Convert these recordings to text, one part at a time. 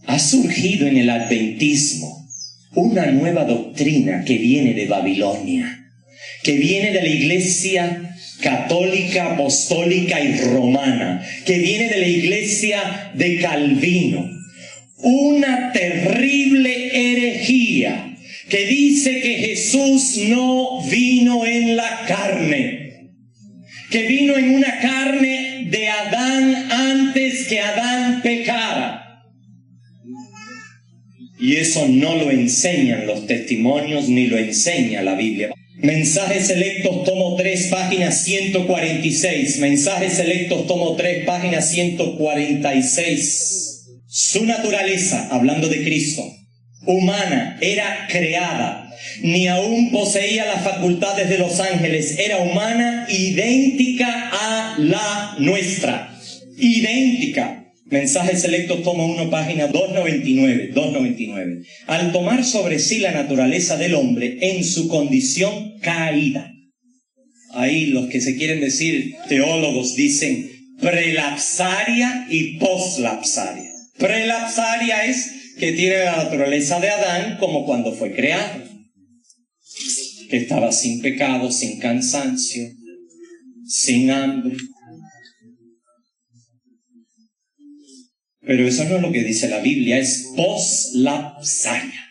Ha surgido en el adventismo una nueva doctrina que viene de Babilonia, que viene de la Iglesia católica, apostólica y romana, que viene de la Iglesia de Calvino. Una terrible herejía que dice que Jesús no vino en la carne, que vino en una carne de Adán antes que Adán pecara. Y eso no lo enseñan los testimonios ni lo enseña la Biblia. Mensajes Selectos, tomo 3, página 146. Mensajes Selectos, tomo 3, página 146. Su naturaleza, hablando de Cristo, humana, era creada. Ni aún poseía las facultades de los ángeles. Era humana, idéntica a la nuestra. Idéntica. Mensajes Selectos, tomo 1, página 299. Al tomar sobre sí la naturaleza del hombre en su condición caída. Ahí los que se quieren decir teólogos dicen prelapsaria y poslapsaria. Prelapsaria es que tiene la naturaleza de Adán como cuando fue creado. Que estaba sin pecado, sin cansancio, sin hambre. Pero eso no es lo que dice la Biblia, es poslapsaria.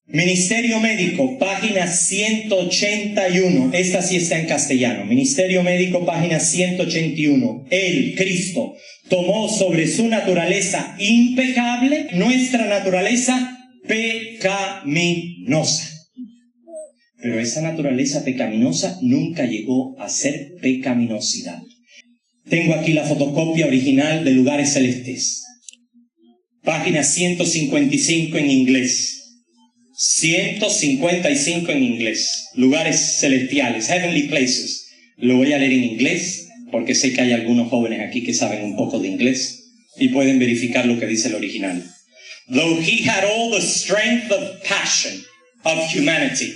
Ministerio Médico, página 181. Esta sí está en castellano. Ministerio Médico, página 181. Él, Cristo, tomó sobre su naturaleza impecable nuestra naturaleza pecaminosa. Pero esa naturaleza pecaminosa nunca llegó a ser pecaminosidad. Tengo aquí la fotocopia original de Lugares Celestes. Página 155 en inglés. 155 en inglés. Lugares celestiales, heavenly places. Lo voy a leer en inglés porque sé que hay algunos jóvenes aquí que saben un poco de inglés y pueden verificar lo que dice el original. Though he had all the strength of passion of humanity.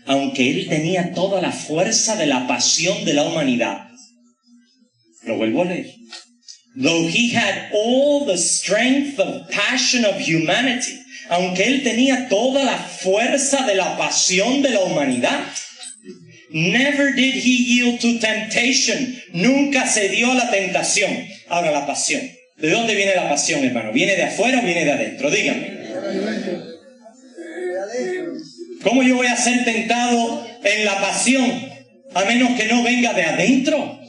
Aunque él tenía toda la fuerza de la pasión de la humanidad. Lo vuelvo a leer. Though he had all the strength of passion of humanity. Aunque él tenía toda la fuerza de la pasión de la humanidad. Never did he yield to temptation. Nunca cedió a la tentación. Ahora la pasión. ¿De dónde viene la pasión, hermano? ¿Viene de afuera o viene de adentro? Díganme. ¿Cómo yo voy a ser tentado en la pasión a menos que no venga de adentro?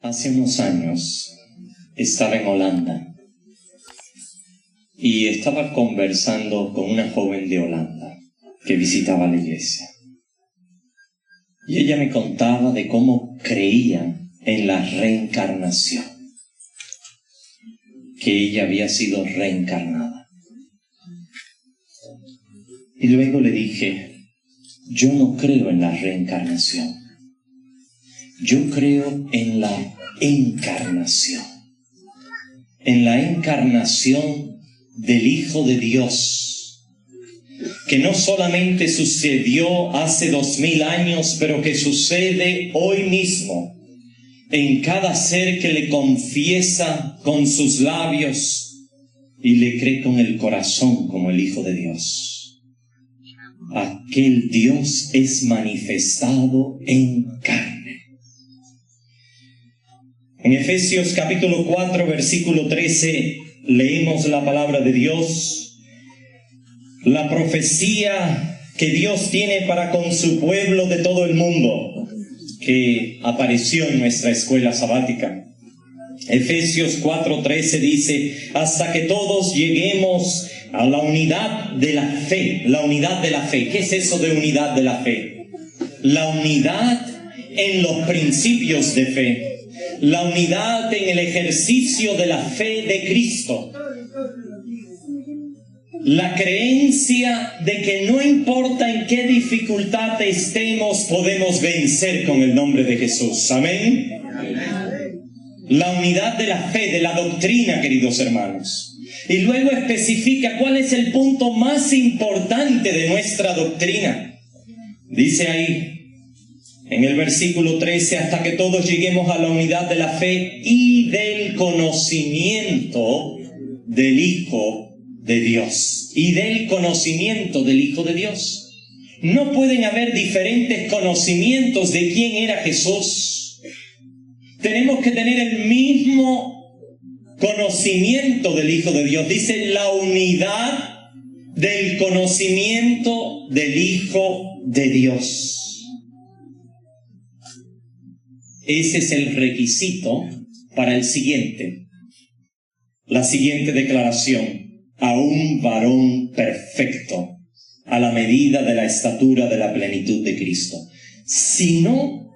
Hace unos años estaba en Holanda y estaba conversando con una joven de Holanda que visitaba la iglesia. Y ella me contaba de cómo creía en la reencarnación, que ella había sido reencarnada. Y luego le dije, yo no creo en la reencarnación. Yo creo en la encarnación. En la encarnación del Hijo de Dios. Que no solamente sucedió hace 2000 años, pero que sucede hoy mismo. En cada ser que le confiesa con sus labios y le cree con el corazón como el Hijo de Dios. Aquel Dios es manifestado en carne. En Efesios capítulo 4, versículo 13, leemos la palabra de Dios. La profecía que Dios tiene para con su pueblo de todo el mundo, que apareció en nuestra escuela sabática. Efesios 4:13 dice, hasta que todos lleguemos a la unidad de la fe. La unidad de la fe. ¿Qué es eso de unidad de la fe? La unidad en los principios de fe. La unidad en el ejercicio de la fe de Cristo. La creencia de que no importa en qué dificultad estemos, podemos vencer con el nombre de Jesús. Amén. La unidad de la fe, de la doctrina, queridos hermanos. Y luego especifica cuál es el punto más importante de nuestra doctrina. Dice ahí, en el versículo 13, hasta que todos lleguemos a la unidad de la fe y del conocimiento del Hijo de Dios y del conocimiento del Hijo de Dios. No pueden haber diferentes conocimientos de quién era Jesús. Tenemos que tener el mismo conocimiento del Hijo de Dios. Dice la unidad del conocimiento del Hijo de Dios. Ese es el requisito para el siguiente. La siguiente declaración: a un varón perfecto, a la medida de la estatura de la plenitud de Cristo. Si no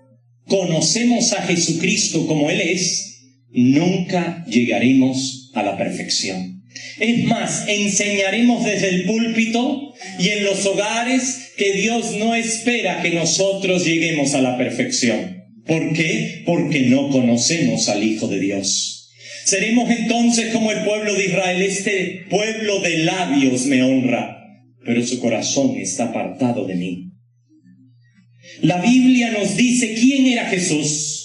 conocemos a Jesucristo como Él es, nunca llegaremos a la perfección. Es más, enseñaremos desde el púlpito y en los hogares que Dios no espera que nosotros lleguemos a la perfección. ¿Por qué? Porque no conocemos al Hijo de Dios. Seremos entonces como el pueblo de Israel. Este pueblo de labios me honra, pero su corazón está apartado de mí. La Biblia nos dice quién era Jesús.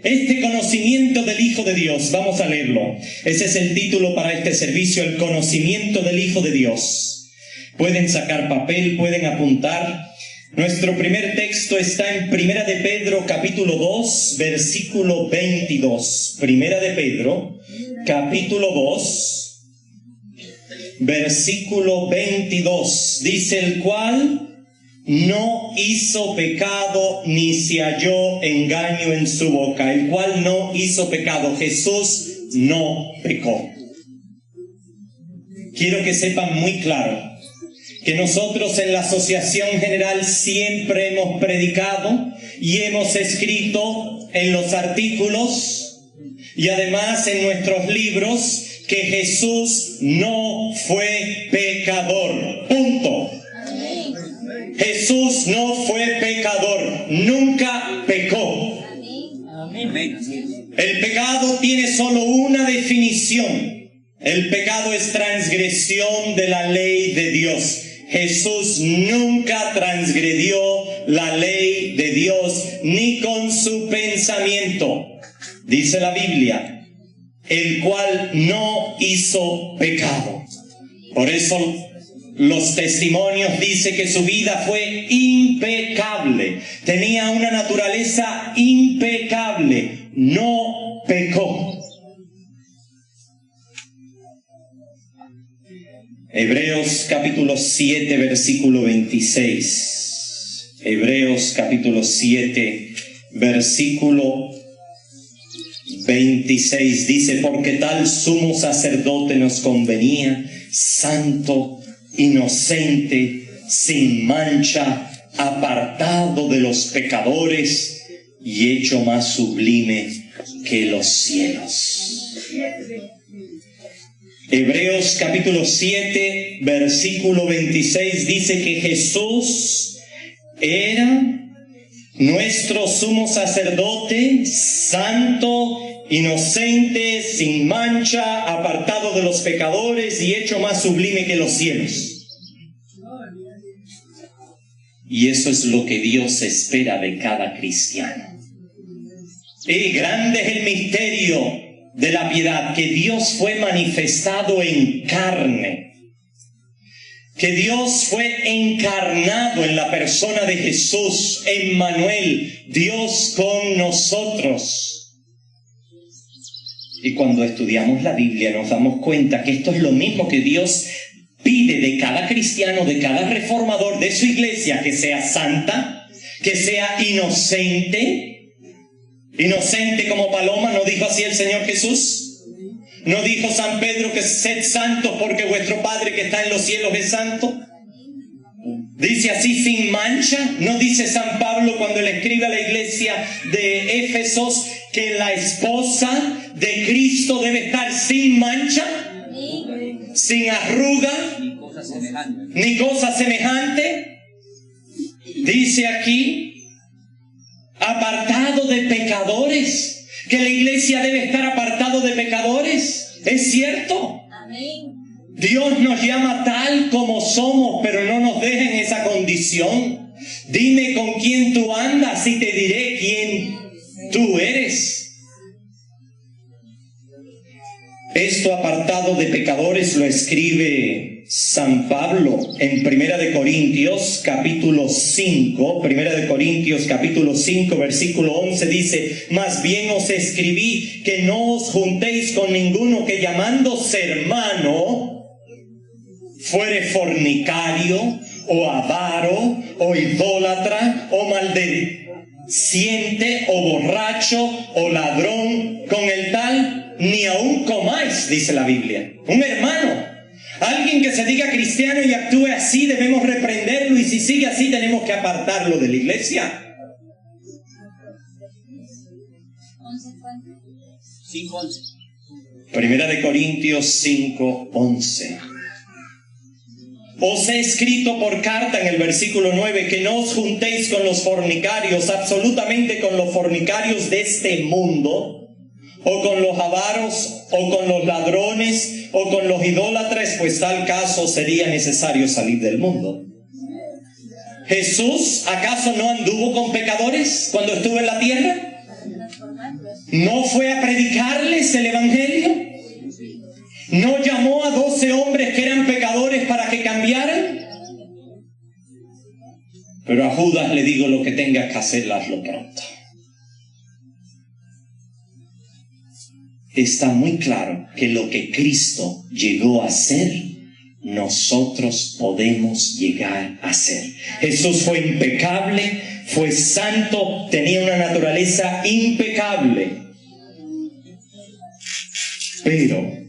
Este conocimiento del Hijo de Dios, vamos a leerlo. Ese es el título para este servicio, el conocimiento del Hijo de Dios. Pueden sacar papel, pueden apuntar. Nuestro primer texto está en Primera de Pedro, capítulo 2, versículo 22. Primera de Pedro, capítulo 2, versículo 22. Dice: el cual no hizo pecado ni se halló engaño en su boca. El cual no hizo pecado. Jesús no pecó. Quiero que sepan muy claro que nosotros en la Asociación General siempre hemos predicado y hemos escrito en los artículos y además en nuestros libros que Jesús no fue pecador. Punto. Jesús no fue pecador, nunca pecó. El pecado tiene solo una definición. El pecado es transgresión de la ley de Dios. Jesús nunca transgredió la ley de Dios, ni con su pensamiento. Dice la Biblia, el cual no hizo pecado. Por eso los testimonios dicen que su vida fue impecable. Tenía una naturaleza impecable. No pecó. Hebreos capítulo 7, versículo 26. Hebreos capítulo 7, versículo 26 dice: porque tal sumo sacerdote nos convenía, santo, inocente, sin mancha, apartado de los pecadores y hecho más sublime que los cielos. Hebreos capítulo 7, versículo 26 dice que Jesús era nuestro sumo sacerdote, santo, inocente, sin mancha, apartado de los pecadores y hecho más sublime que los cielos. Y eso es lo que Dios espera de cada cristiano. Y grande es el misterio de la piedad, que Dios fue manifestado en carne, que Dios fue encarnado en la persona de Jesús, Emmanuel, Dios con nosotros. Y cuando estudiamos la Biblia nos damos cuenta que esto es lo mismo que Dios pide de cada cristiano, de cada reformador, de su iglesia: que sea santa, que sea inocente. Inocente como paloma, ¿no dijo así el Señor Jesús? ¿No dijo San Pedro que sed santos porque vuestro Padre que está en los cielos es santo? Dice así, sin mancha. ¿No dice San Pablo cuando le escribe a la iglesia de Éfesos que la esposa de Cristo debe estar sin mancha, sin arruga, ni cosa semejante? Dice aquí, apartado de pecadores, que la iglesia debe estar apartado de pecadores. ¿Es cierto? Amén. Dios nos llama tal como somos, pero no nos deja en esa condición. Dime con quién tú andas y te diré quién tú eres. Esto apartado de pecadores lo escribe San Pablo en 1 Corintios capítulo 5. 1 Corintios capítulo 5 versículo 11 dice: Más bien os escribí que no os juntéis con ninguno que llamándose hermano fuere fornicario o avaro o idólatra o maldeciente o borracho o ladrón, con el tal ni aún comáis, dice la Biblia. Un hermano, alguien que se diga cristiano y actúe así, debemos reprenderlo, y si sigue así tenemos que apartarlo de la iglesia. 5:11. 1 Corintios 5:11. Os he escrito por carta, en el versículo 9, que no os juntéis con los fornicarios, absolutamente con los fornicarios de este mundo, o con los avaros, o con los ladrones, o con los idólatras, pues tal caso sería necesario salir del mundo. ¿Jesús acaso no anduvo con pecadores cuando estuvo en la tierra? ¿No fue a predicarles el evangelio? ¿No llamó a 12 hombres que eran pecadores para que cambiaran? Pero a Judas le digo: lo que tengas que hacer, hazlo pronto. Está muy claro que lo que Cristo llegó a ser, nosotros podemos llegar a ser. Jesús fue impecable, fue santo, tenía una naturaleza impecable. Pero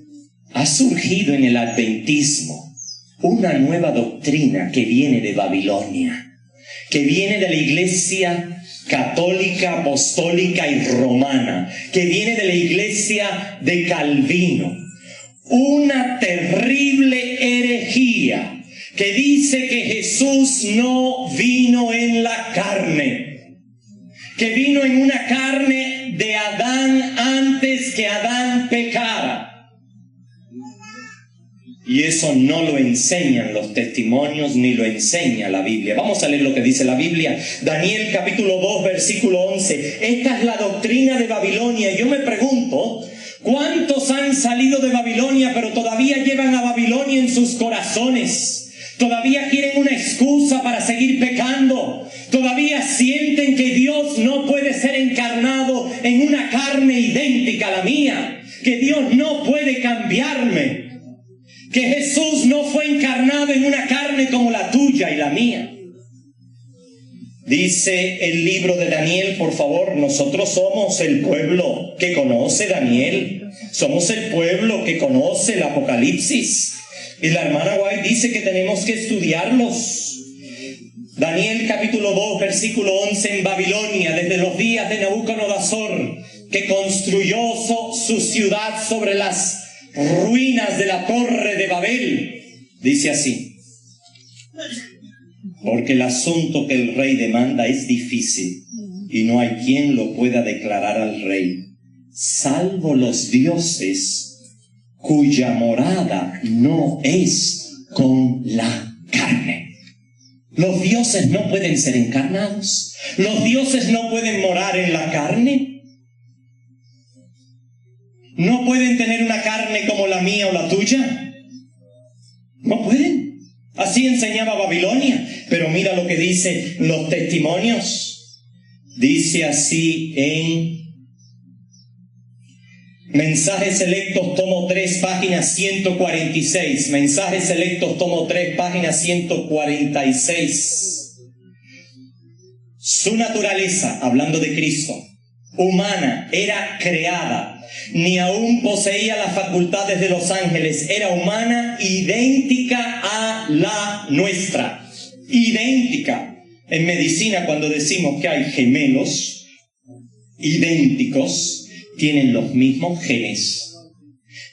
ha surgido en el adventismo una nueva doctrina que viene de Babilonia, que viene de la iglesia católica, apostólica y romana, que viene de la iglesia de Calvino. Una terrible herejía que dice que Jesús no vino en la carne, que vino en una carne de Adán antes que Adán pecara. Y eso no lo enseñan los testimonios ni lo enseña la Biblia. Vamos a leer lo que dice la Biblia. Daniel capítulo 2 versículo 11. Esta es la doctrina de Babilonia. Y yo me pregunto, ¿cuántos han salido de Babilonia pero todavía llevan a Babilonia en sus corazones? Todavía quieren una excusa para seguir pecando. Todavía sienten que Dios no puede ser encarnado en una carne idéntica a la mía. Que Dios no puede cambiarme. Que Jesús no fue encarnado en una carne como la tuya y la mía. Dice el libro de Daniel, por favor, nosotros somos el pueblo que conoce Daniel. Somos el pueblo que conoce el Apocalipsis. Y la hermana White dice que tenemos que estudiarlos. Daniel capítulo 2, versículo 11, en Babilonia, desde los días de Nabucodonosor, que construyó su ciudad sobre las ruinas de la torre de Babel, dice así: porque el asunto que el rey demanda es difícil y no hay quien lo pueda declarar al rey, salvo los dioses cuya morada no es con la carne. Los dioses no pueden ser encarnados. Los dioses no pueden morar en la carne. ¿No pueden tener una carne como la mía o la tuya? No pueden. Así enseñaba Babilonia. Pero mira lo que dicen los testimonios. Dice así en Mensajes Selectos, tomo 3, página 146. Mensajes Selectos, tomo 3, página 146. Su naturaleza, hablando de Cristo, humana, era creada. Ni aún poseía las facultades de los ángeles. Era humana, idéntica a la nuestra. Idéntica. En medicina, cuando decimos que hay gemelos idénticos, tienen los mismos genes,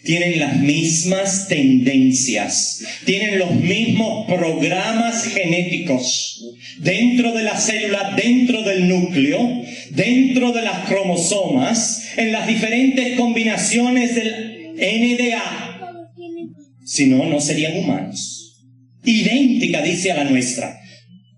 tienen las mismas tendencias, tienen los mismos programas genéticos dentro de la célula, dentro del núcleo, dentro de las cromosomas, en las diferentes combinaciones del NDA. Si no, no serían humanos. Idéntica, dice, a la nuestra.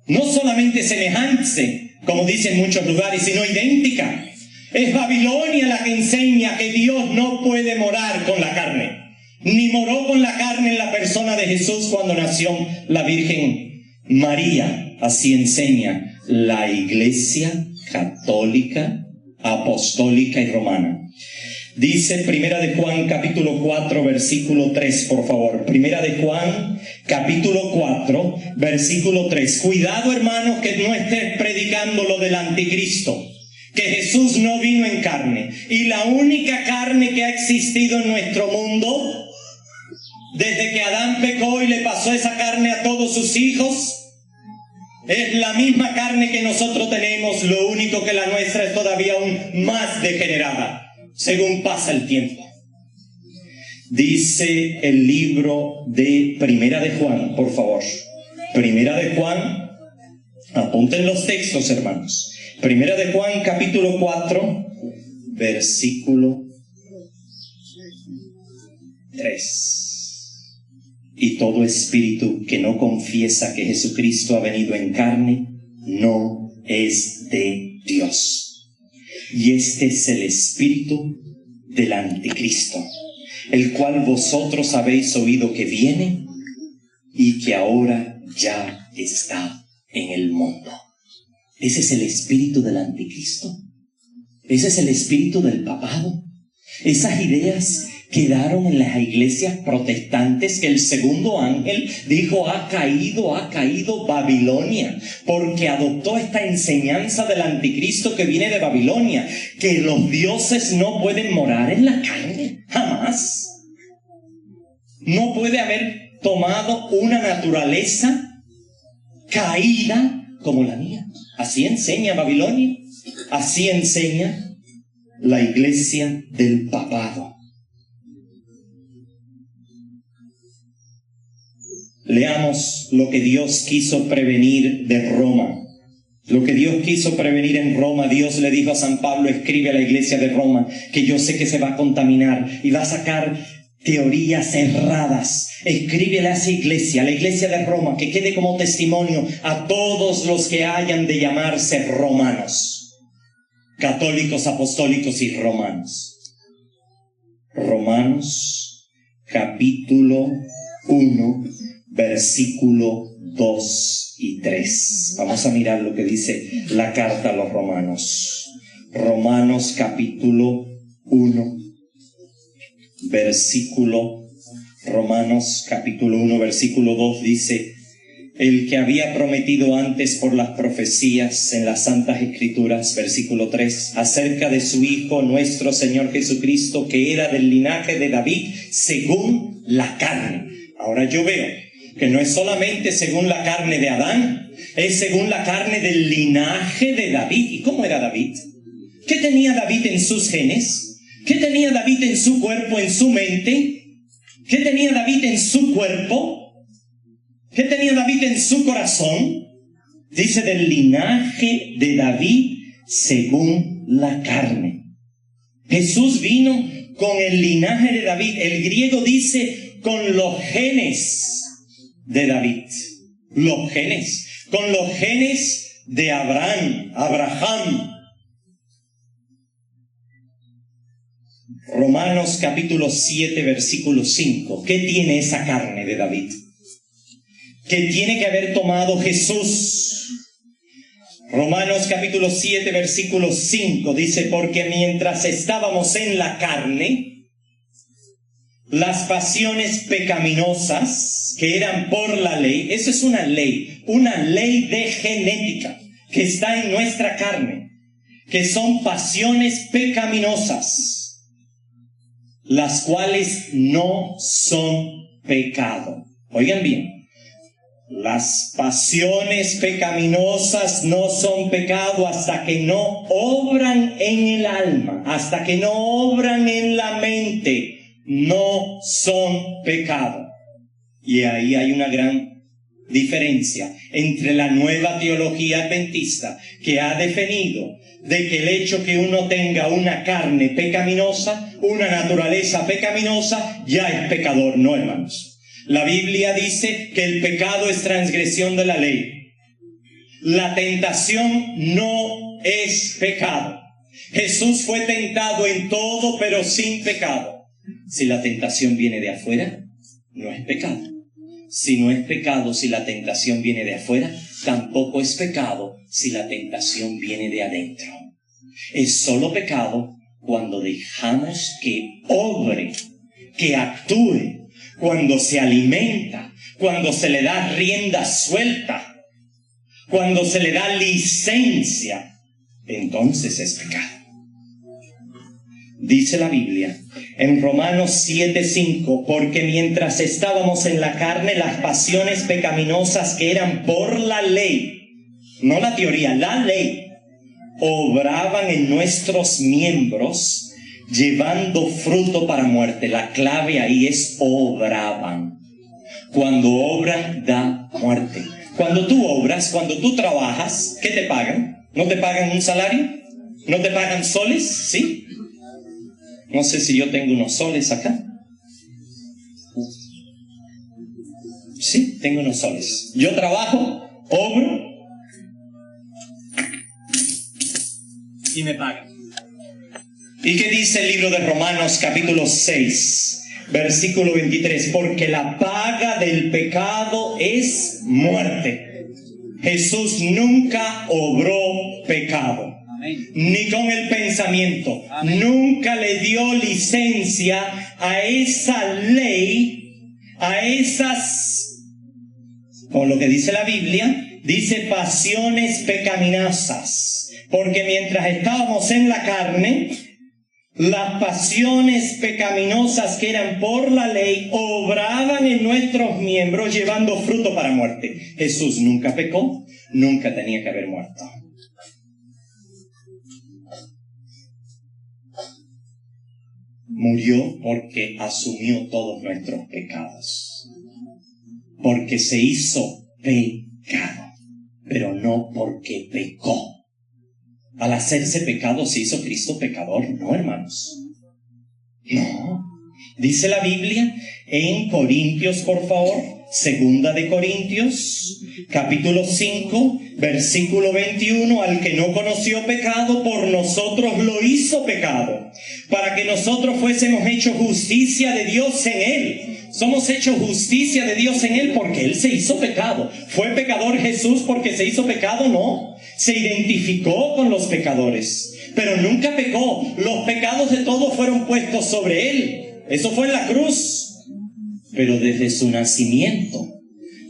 No solamente semejante, como dicen muchos lugares, sino idéntica. Es Babilonia la que enseña que Dios no puede morar con la carne. Ni moró con la carne en la persona de Jesús cuando nació la Virgen María. Así enseña la Iglesia católica, apostólica y romana. Dice Primera de Juan capítulo 4 versículo 3, por favor. Primera de Juan capítulo 4 versículo 3. Cuidado, hermanos, que no estés predicando lo del anticristo, que Jesús no vino en carne. Y la única carne que ha existido en nuestro mundo, desde que Adán pecó y le pasó esa carne a todos sus hijos, es la misma carne que nosotros tenemos. Lo único que la nuestra es todavía aún más degenerada, según pasa el tiempo. Dice el libro de Primera de Juan, por favor. Primera de Juan, apunten los textos, hermanos. Primera de Juan, capítulo 4, versículo 3. Y todo espíritu que no confiesa que Jesucristo ha venido en carne, no es de Dios. Y este es el espíritu del anticristo, el cual vosotros habéis oído que viene y que ahora ya está en el mundo. Ese es el espíritu del anticristo. Ese es el espíritu del papado. Esas ideas quedaron en las iglesias protestantes, que el segundo ángel dijo: ha caído Babilonia, porque adoptó esta enseñanza del anticristo que viene de Babilonia, que los dioses no pueden morar en la carne, jamás. No puede haber tomado una naturaleza caída como la mía. Así enseña Babilonia, así enseña la iglesia del papado. Leamos lo que Dios quiso prevenir de Roma. Lo que Dios quiso prevenir en Roma. Dios le dijo a San Pablo: escribe a la iglesia de Roma, que yo sé que se va a contaminar y va a sacar teorías erradas. Escríbele a esa iglesia, a la iglesia de Roma, que quede como testimonio a todos los que hayan de llamarse romanos, católicos, apostólicos y romanos. Romanos capítulo 1 versículo 2 y 3. Vamos a mirar lo que dice la carta a los romanos. Romanos capítulo 1 versículo 2 dice: el que había prometido antes por las profecías en las santas escrituras, versículo 3, acerca de su Hijo nuestro Señor Jesucristo, que era del linaje de David según la carne. Ahora yo veo que no es solamente según la carne de Adán, es según la carne del linaje de David. ¿Y cómo era David? ¿Qué tenía David en sus genes? ¿Qué tenía David en su cuerpo, en su mente? ¿Qué tenía David en su cuerpo? ¿Qué tenía David en su corazón? Dice del linaje de David según la carne. Jesús vino con el linaje de David. El griego dice con los genes de David. Los genes. Con los genes de Abraham. Romanos capítulo 7 versículo 5. ¿Qué tiene esa carne de David? ¿Qué tiene que haber tomado Jesús? Romanos capítulo 7 versículo 5 dice: porque mientras estábamos en la carne, las pasiones pecaminosas que eran por la ley, eso es una ley de genética que está en nuestra carne, que son pasiones pecaminosas, las cuales no son pecado. Oigan bien, las pasiones pecaminosas no son pecado hasta que no obran en el alma, hasta que no obran en la mente, no son pecado. Y ahí hay una gran diferencia entre la nueva teología adventista, que ha definido de que el hecho que uno tenga una carne pecaminosa, una naturaleza pecaminosa, ya es pecador. No, hermanos. La Biblia dice que el pecado es transgresión de la ley. La tentación no es pecado. Jesús fue tentado en todo, pero sin pecado. Si la tentación viene de afuera, no es pecado. Si no es pecado, si la tentación viene de afuera, tampoco es pecado si la tentación viene de adentro. Es solo pecado cuando dejamos que obre, que actúe, cuando se alimenta, cuando se le da rienda suelta, cuando se le da licencia, entonces es pecado. Dice la Biblia en Romanos 7:5, porque mientras estábamos en la carne, las pasiones pecaminosas que eran por la ley, no la teoría, la ley, obraban en nuestros miembros, llevando fruto para muerte. La clave ahí es obraban. Cuando obran, da muerte. Cuando tú obras, cuando tú trabajas, ¿qué te pagan? ¿No te pagan un salario? ¿No te pagan soles? ¿Sí? No sé si yo tengo unos soles acá. Sí, tengo unos soles. Yo trabajo, obro y me pagan. ¿Y qué dice el libro de Romanos capítulo 6, versículo 23? Porque la paga del pecado es muerte. Jesús nunca obró pecado. Ni con el pensamiento. Amén. Nunca le dio licencia a esa ley, a esas, como lo que dice la Biblia, dice pasiones pecaminosas. Porque mientras estábamos en la carne, las pasiones pecaminosas que eran por la ley obraban en nuestros miembros llevando fruto para muerte. Jesús nunca pecó, nunca tenía que haber muerto. Murió porque asumió todos nuestros pecados. Porque se hizo pecado, pero no porque pecó. Al hacerse pecado se hizo Cristo pecador. No, hermanos. No. Dice la Biblia en Corintios, por favor, segunda de Corintios, capítulo 5, versículo 21, al que no conoció pecado, por nosotros lo hizo pecado, para que nosotros fuésemos hechos justicia de Dios en él. Somos hechos justicia de Dios en él porque él se hizo pecado. ¿Fue pecador Jesús porque se hizo pecado? No. Se identificó con los pecadores, pero nunca pecó. Los pecados de todos fueron puestos sobre él. Eso fue en la cruz. Pero desde su nacimiento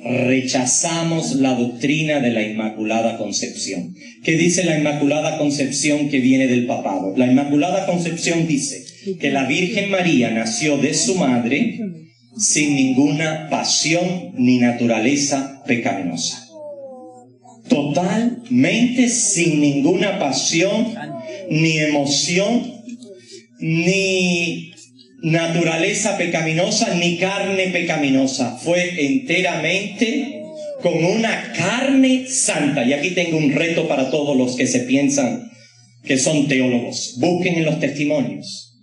rechazamos la doctrina de la Inmaculada Concepción. ¿Qué dice la Inmaculada Concepción que viene del papado? La Inmaculada Concepción dice que la Virgen María nació de su madre sin ninguna pasión ni naturaleza pecaminosa. Totalmente sin ninguna pasión, ni emoción, ni naturaleza pecaminosa, ni carne pecaminosa. Fue enteramente con una carne santa. Y aquí tengo un reto para todos los que se piensan que son teólogos. Busquen en los testimonios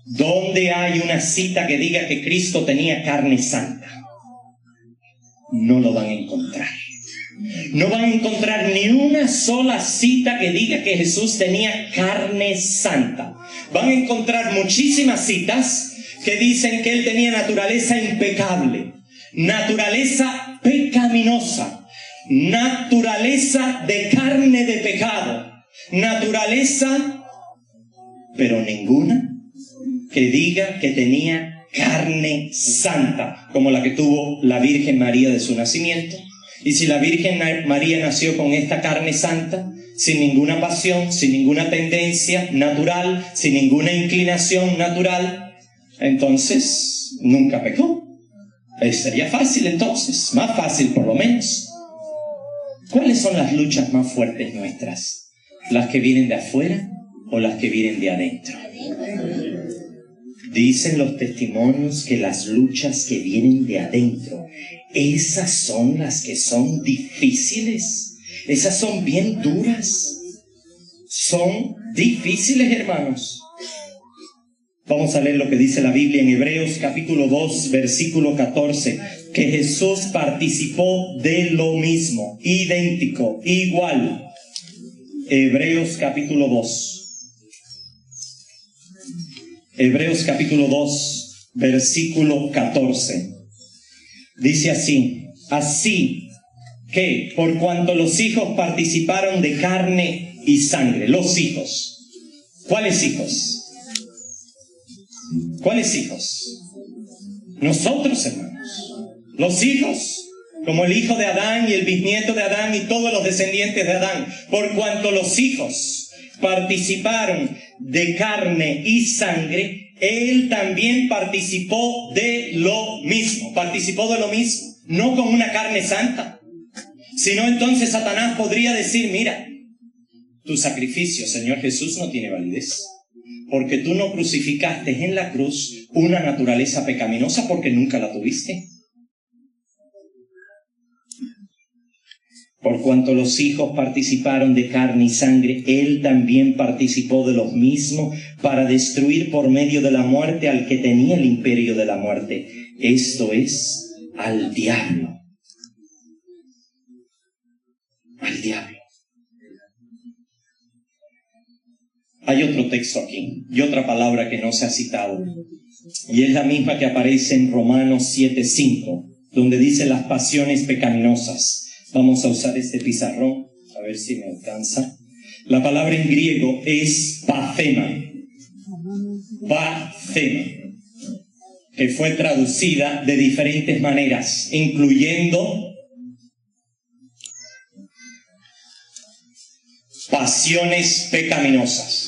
¿dónde hay una cita que diga que Cristo tenía carne santa? No lo van a encontrar. No van a encontrar ni una sola cita que diga que Jesús tenía carne santa. Van a encontrar muchísimas citas que dicen que Él tenía naturaleza impecable, naturaleza pecaminosa, naturaleza de carne de pecado, naturaleza, pero ninguna que diga que tenía carne santa, como la que tuvo la Virgen María de su nacimiento. Y si la Virgen María nació con esta carne santa, sin ninguna pasión, sin ninguna tendencia natural, sin ninguna inclinación natural, entonces nunca pecó. Sería fácil entonces, más fácil por lo menos. ¿Cuáles son las luchas más fuertes nuestras? ¿Las que vienen de afuera o las que vienen de adentro? Dicen los testimonios que las luchas que vienen de adentro, esas son las que son difíciles. Esas son bien duras. Son difíciles, hermanos. Vamos a leer lo que dice la Biblia en Hebreos capítulo 2, versículo 14. Que Jesús participó de lo mismo, idéntico, igual. Hebreos capítulo 2. Hebreos capítulo 2, versículo 14. Dice así: así que por cuanto los hijos participaron de carne y sangre, los hijos. ¿Cuáles hijos? ¿Cuáles hijos? Nosotros, hermanos. Los hijos, como el hijo de Adán y el bisnieto de Adán y todos los descendientes de Adán. Por cuanto los hijos participaron de carne y sangre, él también participó de lo mismo. Participó de lo mismo, no con una carne santa. Sino entonces Satanás podría decir: mira, tu sacrificio, Señor Jesús, no tiene validez. Porque tú no crucificaste en la cruz una naturaleza pecaminosa, porque nunca la tuviste. Por cuanto los hijos participaron de carne y sangre, él también participó de los mismos para destruir por medio de la muerte al que tenía el imperio de la muerte, esto es, al diablo. Al diablo. Hay otro texto aquí y otra palabra que no se ha citado, y es la misma que aparece en Romanos 7:5, donde dice las pasiones pecaminosas. Vamos a usar este pizarrón, a ver si me alcanza. La palabra en griego es pathema, que fue traducida de diferentes maneras, incluyendo pasiones pecaminosas.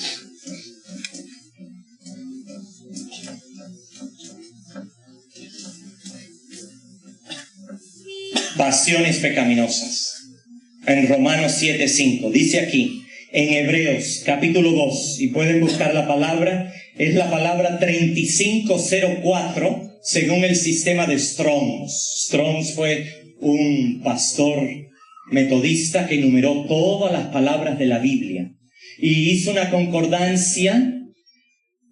Pasiones pecaminosas. En Romanos 7:5 dice aquí, en Hebreos capítulo 2, y pueden buscar la palabra, es la palabra 3504 según el sistema de Strong's. Strong's fue un pastor metodista que enumeró todas las palabras de la Biblia y hizo una concordancia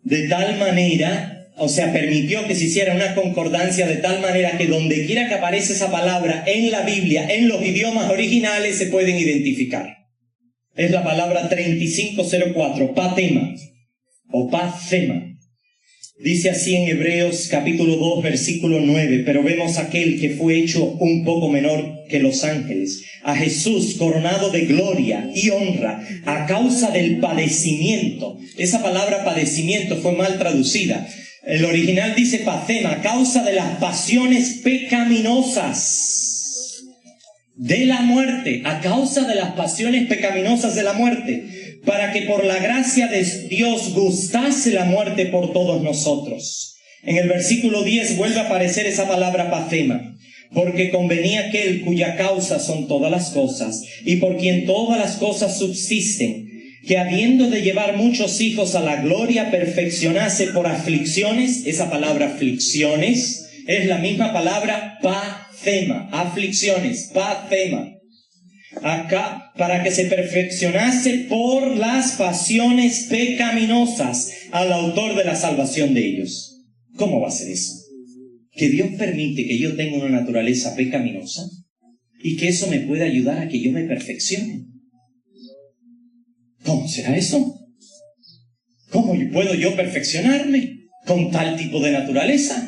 de tal manera, o sea, permitió que se hiciera una concordancia de tal manera que donde quiera que aparece esa palabra en la Biblia, en los idiomas originales, se pueden identificar. Es la palabra 3504, pathema o pathema. Dice así en Hebreos capítulo 2, versículo 9, pero vemos aquel que fue hecho un poco menor que los ángeles, a Jesús coronado de gloria y honra a causa del padecimiento. Esa palabra padecimiento fue mal traducida. El original dice pathema, a causa de las pasiones pecaminosas de la muerte, a causa de las pasiones pecaminosas de la muerte, para que por la gracia de Dios gustase la muerte por todos nosotros. En el versículo 10 vuelve a aparecer esa palabra pathema, porque convenía aquel cuya causa son todas las cosas, y por quien todas las cosas subsisten, que habiendo de llevar muchos hijos a la gloria, perfeccionase por aflicciones. Esa palabra aflicciones es la misma palabra pathema, aflicciones, pathema. Acá, para que se perfeccionase por las pasiones pecaminosas al autor de la salvación de ellos. ¿Cómo va a ser eso? Que Dios permite que yo tenga una naturaleza pecaminosa y que eso me pueda ayudar a que yo me perfeccione. ¿Cómo será eso? ¿Cómo puedo yo perfeccionarme con tal tipo de naturaleza?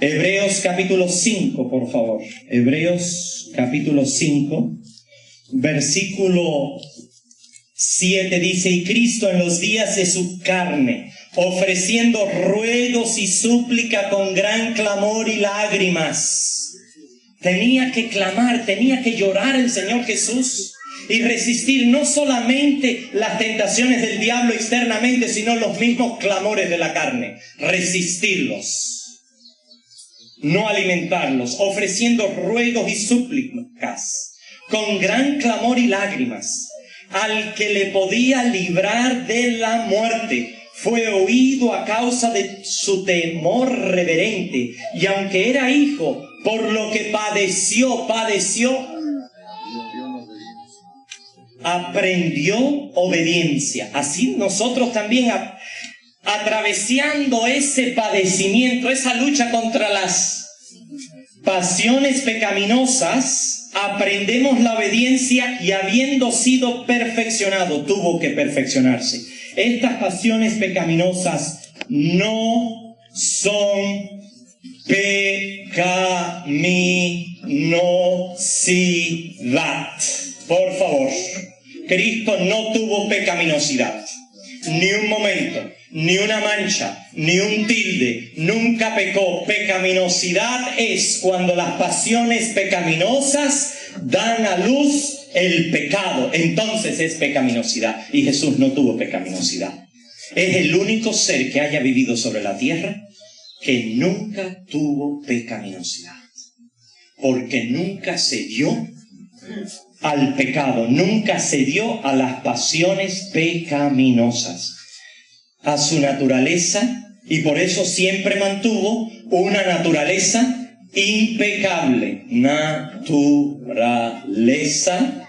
Hebreos capítulo 5, por favor. Hebreos capítulo 5, versículo 7 dice, y Cristo en los días de su carne, ofreciendo ruegos y súplica con gran clamor y lágrimas. Tenía que clamar, tenía que llorar el Señor Jesús y resistir no solamente las tentaciones del diablo externamente, sino los mismos clamores de la carne. Resistirlos, no alimentarlos, ofreciendo ruegos y súplicas con gran clamor y lágrimas al que le podía librar de la muerte. Fue oído a causa de su temor reverente, y aunque era hijo, por lo que padeció, aprendió obediencia. Así nosotros también, atravesando ese padecimiento, esa lucha contra las pasiones pecaminosas, aprendemos la obediencia, y habiendo sido perfeccionado, tuvo que perfeccionarse. Estas pasiones pecaminosas no son pecaminosidad. Por favor, Cristo no tuvo pecaminosidad. Ni un momento, ni una mancha, ni un tilde, nunca pecó. Pecaminosidad es cuando las pasiones pecaminosas dan a luz el pecado. Entonces es pecaminosidad. Y Jesús no tuvo pecaminosidad. Es el único ser que haya vivido sobre la tierra que nunca tuvo pecaminosidad. Porque nunca cedió al pecado, nunca cedió a las pasiones pecaminosas, a su naturaleza, y por eso siempre mantuvo una naturaleza impecable. Naturaleza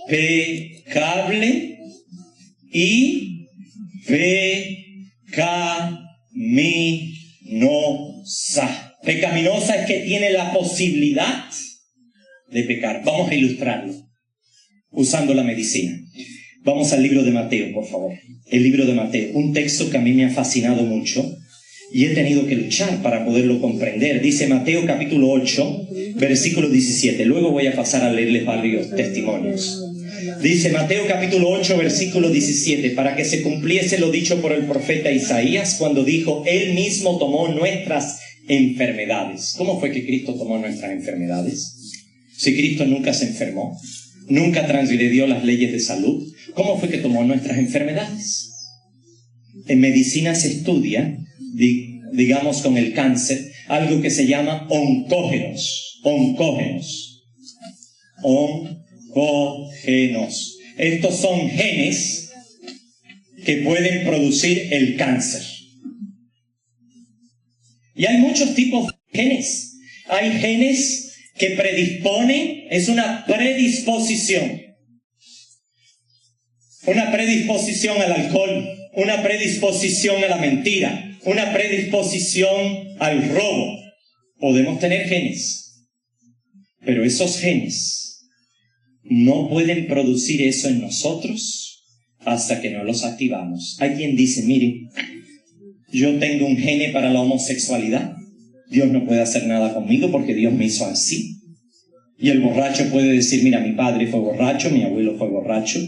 impecable y pecaminosa. Pecaminosa es que tiene la posibilidad de pecar. Vamos a ilustrarlo usando la medicina. Vamos al libro de Mateo, por favor. El libro de Mateo, un texto que a mí me ha fascinado mucho y he tenido que luchar para poderlo comprender. Dice Mateo capítulo 8, versículo 17. Luego voy a pasar a leerles varios testimonios. Dice Mateo capítulo 8, versículo 17, para que se cumpliese lo dicho por el profeta Isaías cuando dijo, Él mismo tomó nuestras enfermedades. ¿Cómo fue que Cristo tomó nuestras enfermedades? Si Cristo nunca se enfermó, nunca transgredió las leyes de salud, ¿cómo fue que tomó nuestras enfermedades? En medicina se estudia, digamos con el cáncer, algo que se llama oncógenos. Estos son genes que pueden producir el cáncer. Y hay muchos tipos de genes. Hay genes que predisponen, es una predisposición. Una predisposición al alcohol, una predisposición a la mentira, una predisposición al robo. Podemos tener genes, pero esos genes no pueden producir eso en nosotros hasta que no los activamos. Hay quien dice, mire, yo tengo un gene para la homosexualidad. Dios no puede hacer nada conmigo porque Dios me hizo así. Y el borracho puede decir, mira, mi padre fue borracho, mi abuelo fue borracho,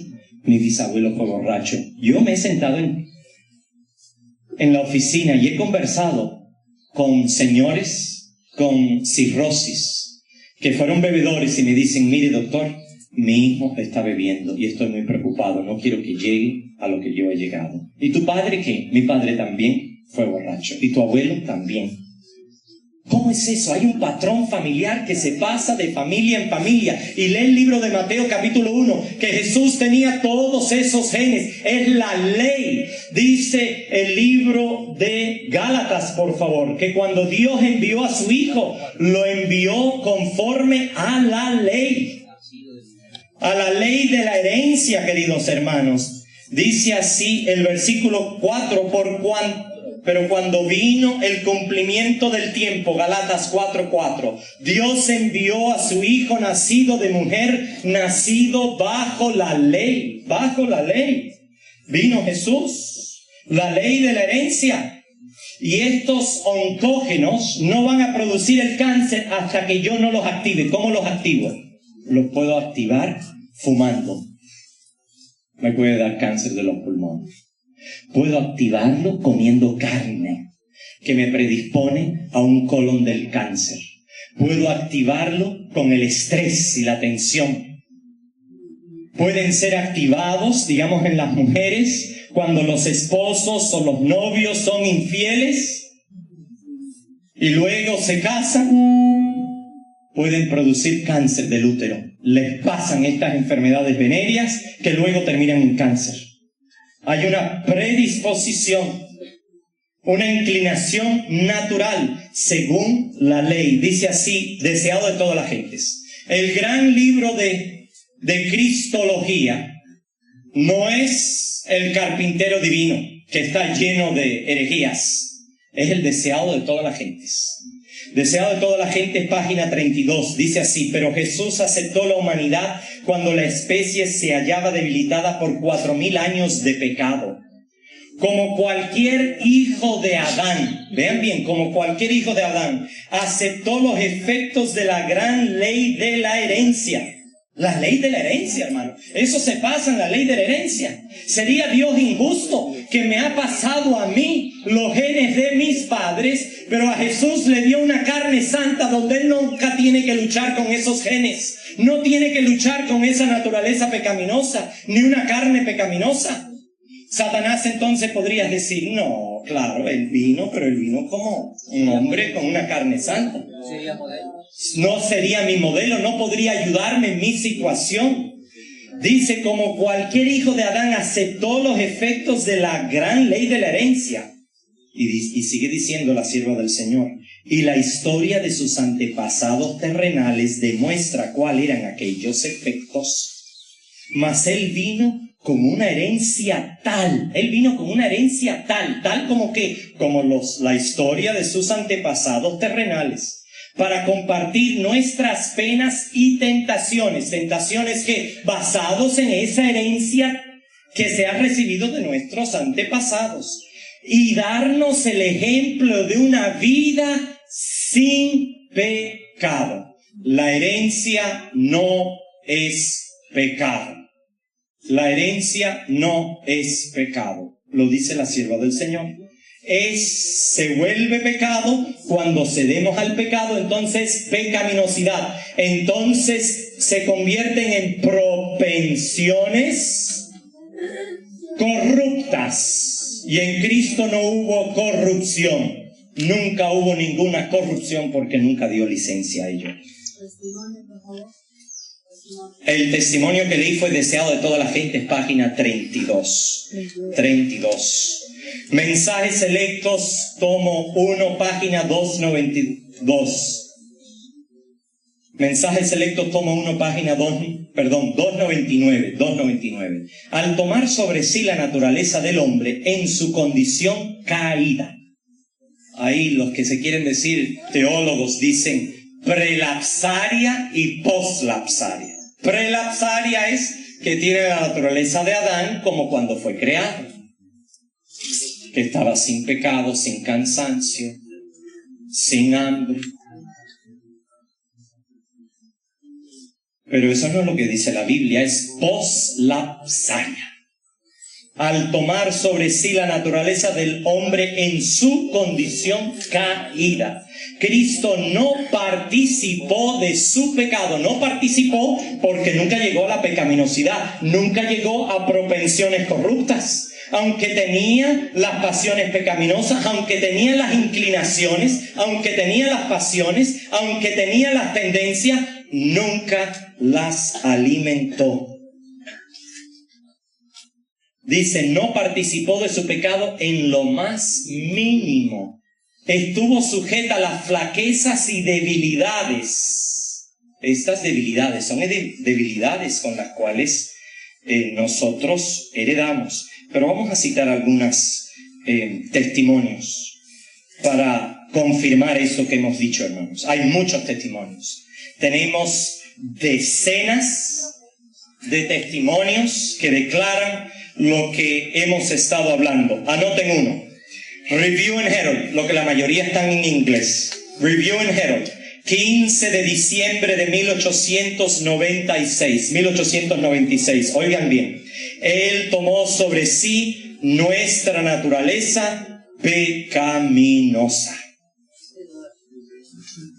mi bisabuelo fue borracho. Yo me he sentado en la oficina y he conversado con señores con cirrosis que fueron bebedores y me dicen, mire doctor, mi hijo está bebiendo y estoy muy preocupado, no quiero que llegue a lo que yo he llegado. ¿Y tu padre qué? Mi padre también fue borracho. ¿Y tu abuelo? También. ¿Cómo es eso? Hay un patrón familiar que se pasa de familia en familia. Y lee el libro de Mateo capítulo 1, que Jesús tenía todos esos genes. Es la ley. Dice el libro de Gálatas, por favor, que cuando Dios envió a su Hijo, lo envió conforme a la ley. A la ley de la herencia, queridos hermanos. Dice así el versículo 4, pero cuando vino el cumplimiento del tiempo, Gálatas 4:4, Dios envió a su Hijo nacido de mujer, nacido bajo la ley. Bajo la ley. Vino Jesús, la ley de la herencia. Y estos oncógenos no van a producir el cáncer hasta que yo no los active. ¿Cómo los activo? Los puedo activar fumando. Me puede dar cáncer de los pulmones. Puedo activarlo comiendo carne, que me predispone a un colon del cáncer. Puedo activarlo con el estrés y la tensión. Pueden ser activados, digamos, en las mujeres, cuando los esposos o los novios son infieles y luego se casan. Pueden producir cáncer del útero. Les pasan estas enfermedades venéreas que luego terminan en cáncer. Hay una predisposición, una inclinación natural según la ley. Dice así, deseado de todas las gentes. El gran libro de Cristología no es el carpintero divino que está lleno de herejías. Es el deseado de todas las gentes. Deseado de toda la gente, página 32, dice así, pero Jesús aceptó la humanidad cuando la especie se hallaba debilitada por 4000 años de pecado. como cualquier hijo de Adán, vean bien, como cualquier hijo de Adán, aceptó los efectos de la gran ley de la herencia. La ley de la herencia, hermano. Eso se pasa en la ley de la herencia. ¿Sería Dios injusto que me ha pasado a mí los genes de mis padres, pero a Jesús le dio una carne santa donde Él nunca tiene que luchar con esos genes? No tiene que luchar con esa naturaleza pecaminosa, ni una carne pecaminosa. Satanás entonces podría decir, no, claro, Él vino, pero Él vino como un hombre con una carne santa. Sería modelo. No sería mi modelo, no podría ayudarme en mi situación. Dice, como cualquier hijo de Adán aceptó los efectos de la gran ley de la herencia. Y sigue diciendo la sierva del Señor. Y la historia de sus antepasados terrenales demuestra cuáles eran aquellos efectos. Mas Él vino como una herencia tal. Él vino como una herencia tal como que, como la historia de sus antepasados terrenales. Para compartir nuestras penas y tentaciones. Tentaciones que, basados en esa herencia que se ha recibido de nuestros antepasados. Y darnos el ejemplo de una vida sin pecado. La herencia no es pecado. La herencia no es pecado. Lo dice la sierva del Señor. Se vuelve pecado cuando cedemos al pecado, entonces pecaminosidad. Entonces se convierten en propensiones corruptas. Y en Cristo no hubo corrupción. Nunca hubo ninguna corrupción porque nunca dio licencia a ello. El testimonio que leí fue deseado de toda la gente, es página 32. Mensajes selectos, tomo 1, página 292. Mensajes selectos, tomo 1, página 299. Al tomar sobre sí la naturaleza del hombre en su condición caída. Ahí los que se quieren decir teólogos dicen prelapsaria y poslapsaria. Prelapsaria es que tiene la naturaleza de Adán como cuando fue creado. Que estaba sin pecado, sin cansancio, sin hambre. Pero eso no es lo que dice la Biblia, es poslapsaria. Al tomar sobre sí la naturaleza del hombre en su condición caída. Cristo no participó de su pecado, no participó porque nunca llegó a la pecaminosidad, nunca llegó a propensiones corruptas. Aunque tenía las pasiones pecaminosas, aunque tenía las inclinaciones, aunque tenía las pasiones, aunque tenía las tendencias, nunca las alimentó. Dice, no participó de su pecado en lo más mínimo. Estuvo sujeta a las flaquezas y debilidades. Estas debilidades son debilidades con las cuales nosotros heredamos. Pero vamos a citar algunos testimonios para confirmar eso que hemos dicho, hermanos. Hay muchos testimonios. Tenemos decenas de testimonios que declaran lo que hemos estado hablando. Anoten uno. Review and Herald, lo que la mayoría están en inglés. Review and Herald. 15 de diciembre de 1896. Oigan bien. Él tomó sobre sí nuestra naturaleza pecaminosa.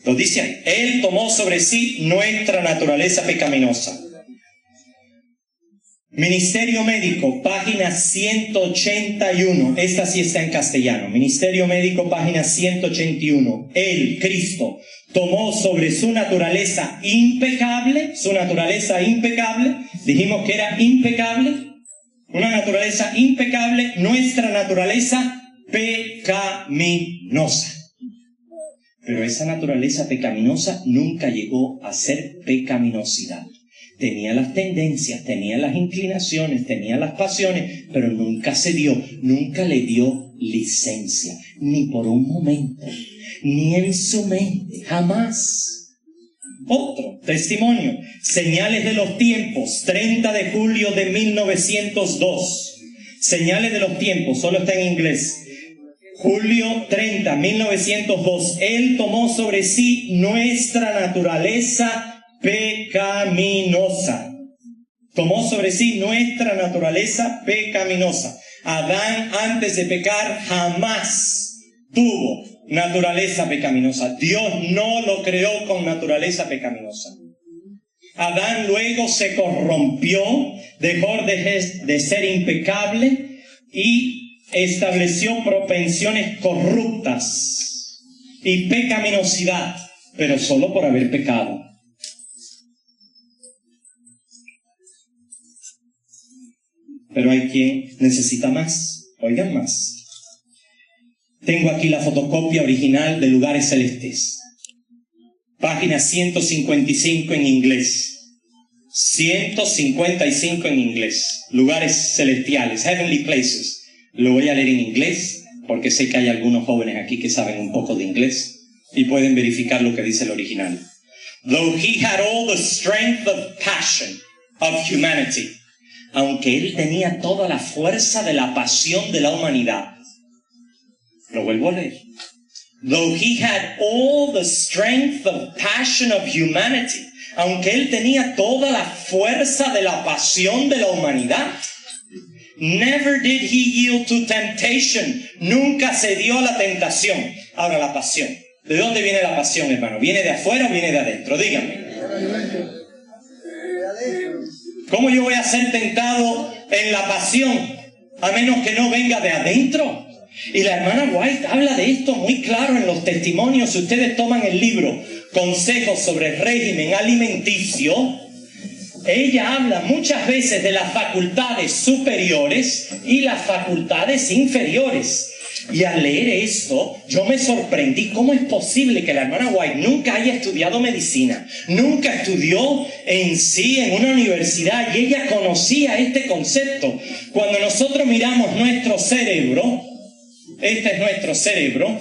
Lo dice ahí. Él tomó sobre sí nuestra naturaleza pecaminosa. Ministerio Médico, página 181. Esta sí está en castellano. Ministerio Médico, página 181. Él, Cristo, tomó sobre su naturaleza impecable. Dijimos que era impecable. Una naturaleza impecable, nuestra naturaleza pecaminosa. Pero esa naturaleza pecaminosa nunca llegó a ser pecaminosidad. Tenía las tendencias, tenía las inclinaciones, tenía las pasiones, pero nunca nunca le dio licencia, ni por un momento, ni en su mente, jamás. Otro testimonio, Señales de los Tiempos, 30 de julio de 1902. Señales de los tiempos, solo está en inglés. Julio 30, 1902. Él tomó sobre sí nuestra naturaleza pecaminosa. Tomó sobre sí nuestra naturaleza pecaminosa. Adán, antes de pecar, jamás tuvo naturaleza pecaminosa. Dios no lo creó con naturaleza pecaminosa. Adán luego se corrompió, dejó de ser impecable y estableció propensiones corruptas y pecaminosidad, pero solo por haber pecado. Pero hay quien necesita más. Oigan más. Tengo aquí la fotocopia original de Lugares Celestes. Página 155 en inglés. 155 en inglés. Lugares celestiales, heavenly places. Lo voy a leer en inglés porque sé que hay algunos jóvenes aquí que saben un poco de inglés y pueden verificar lo que dice el original. Though he had all the strength of passion of humanity, aunque él tenía toda la fuerza de la pasión de la humanidad. Lo vuelvo a leer. Though he had all the strength of passion of humanity, aunque él tenía toda la fuerza de la pasión de la humanidad, never did he yield to temptation. Nunca cedió a la tentación. Ahora, la pasión. ¿De dónde viene la pasión, hermano? ¿Viene de afuera o viene de adentro? Díganme. ¿Cómo yo voy a ser tentado en la pasión a menos que no venga de adentro? Y la hermana White habla de esto muy claro en los testimonios. Si ustedes toman el libro Consejos sobre régimen alimenticio, ella habla muchas veces de las facultades superiores y las facultades inferiores. Y al leer esto, yo me sorprendí. ¿Cómo es posible que la hermana White nunca haya estudiado medicina? Nunca estudió en sí en una universidad y ella conocía este concepto. Cuando nosotros miramos nuestro cerebro, este es nuestro cerebro.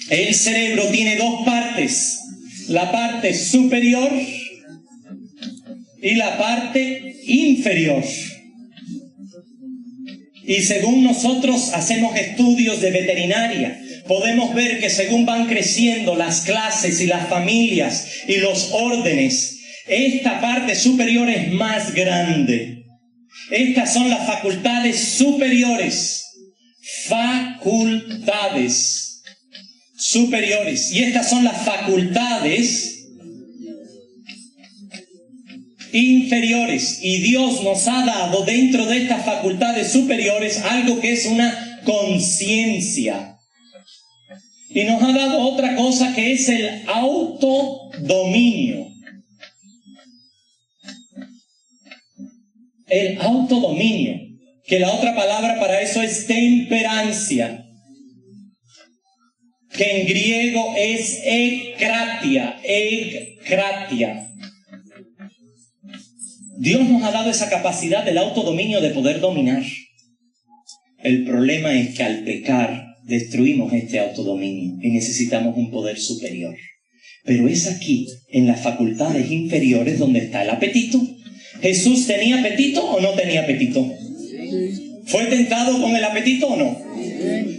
El cerebro tiene dos partes, la parte superior y la parte inferior. Y según nosotros hacemos estudios de veterinaria, podemos ver que según van creciendo las clases y las familias y los órdenes, esta parte superior es más grande. Estas son las facultades superiores. Facultades superiores. Y estas son las facultades inferiores. Y Dios nos ha dado dentro de estas facultades superiores algo que es una conciencia. Y nos ha dado otra cosa que es el autodominio. El autodominio, que la otra palabra para eso es temperancia, que en griego es ekkratia. Dios nos ha dado esa capacidad del autodominio de poder dominar. El problema es que al pecar destruimos este autodominio y necesitamos un poder superior. Pero es aquí, en las facultades inferiores, donde está el apetito. ¿Jesús tenía apetito o no tenía apetito? ¿Fue tentado con el apetito o no?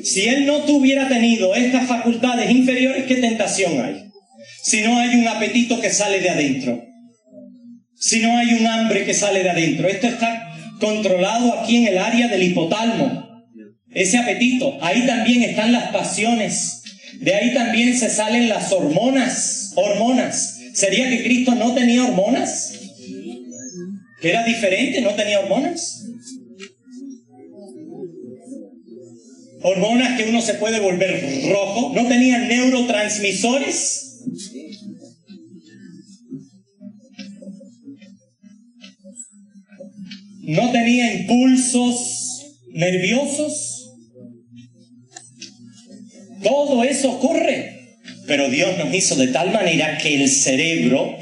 Si él no tuviera tenido estas facultades inferiores, ¿qué tentación hay? Si no hay un apetito que sale de adentro. Si no hay un hambre que sale de adentro. Esto está controlado aquí en el área del hipotálamo. Ese apetito. Ahí también están las pasiones. De ahí también se salen las hormonas. ¿Sería que Cristo no tenía hormonas? ¿Que era diferente? ¿No tenía hormonas? Hormonas que uno se puede volver rojo. ¿No tenía neurotransmisores? ¿No tenía impulsos nerviosos? Todo eso ocurre. Pero Dios nos hizo de tal manera que el cerebrum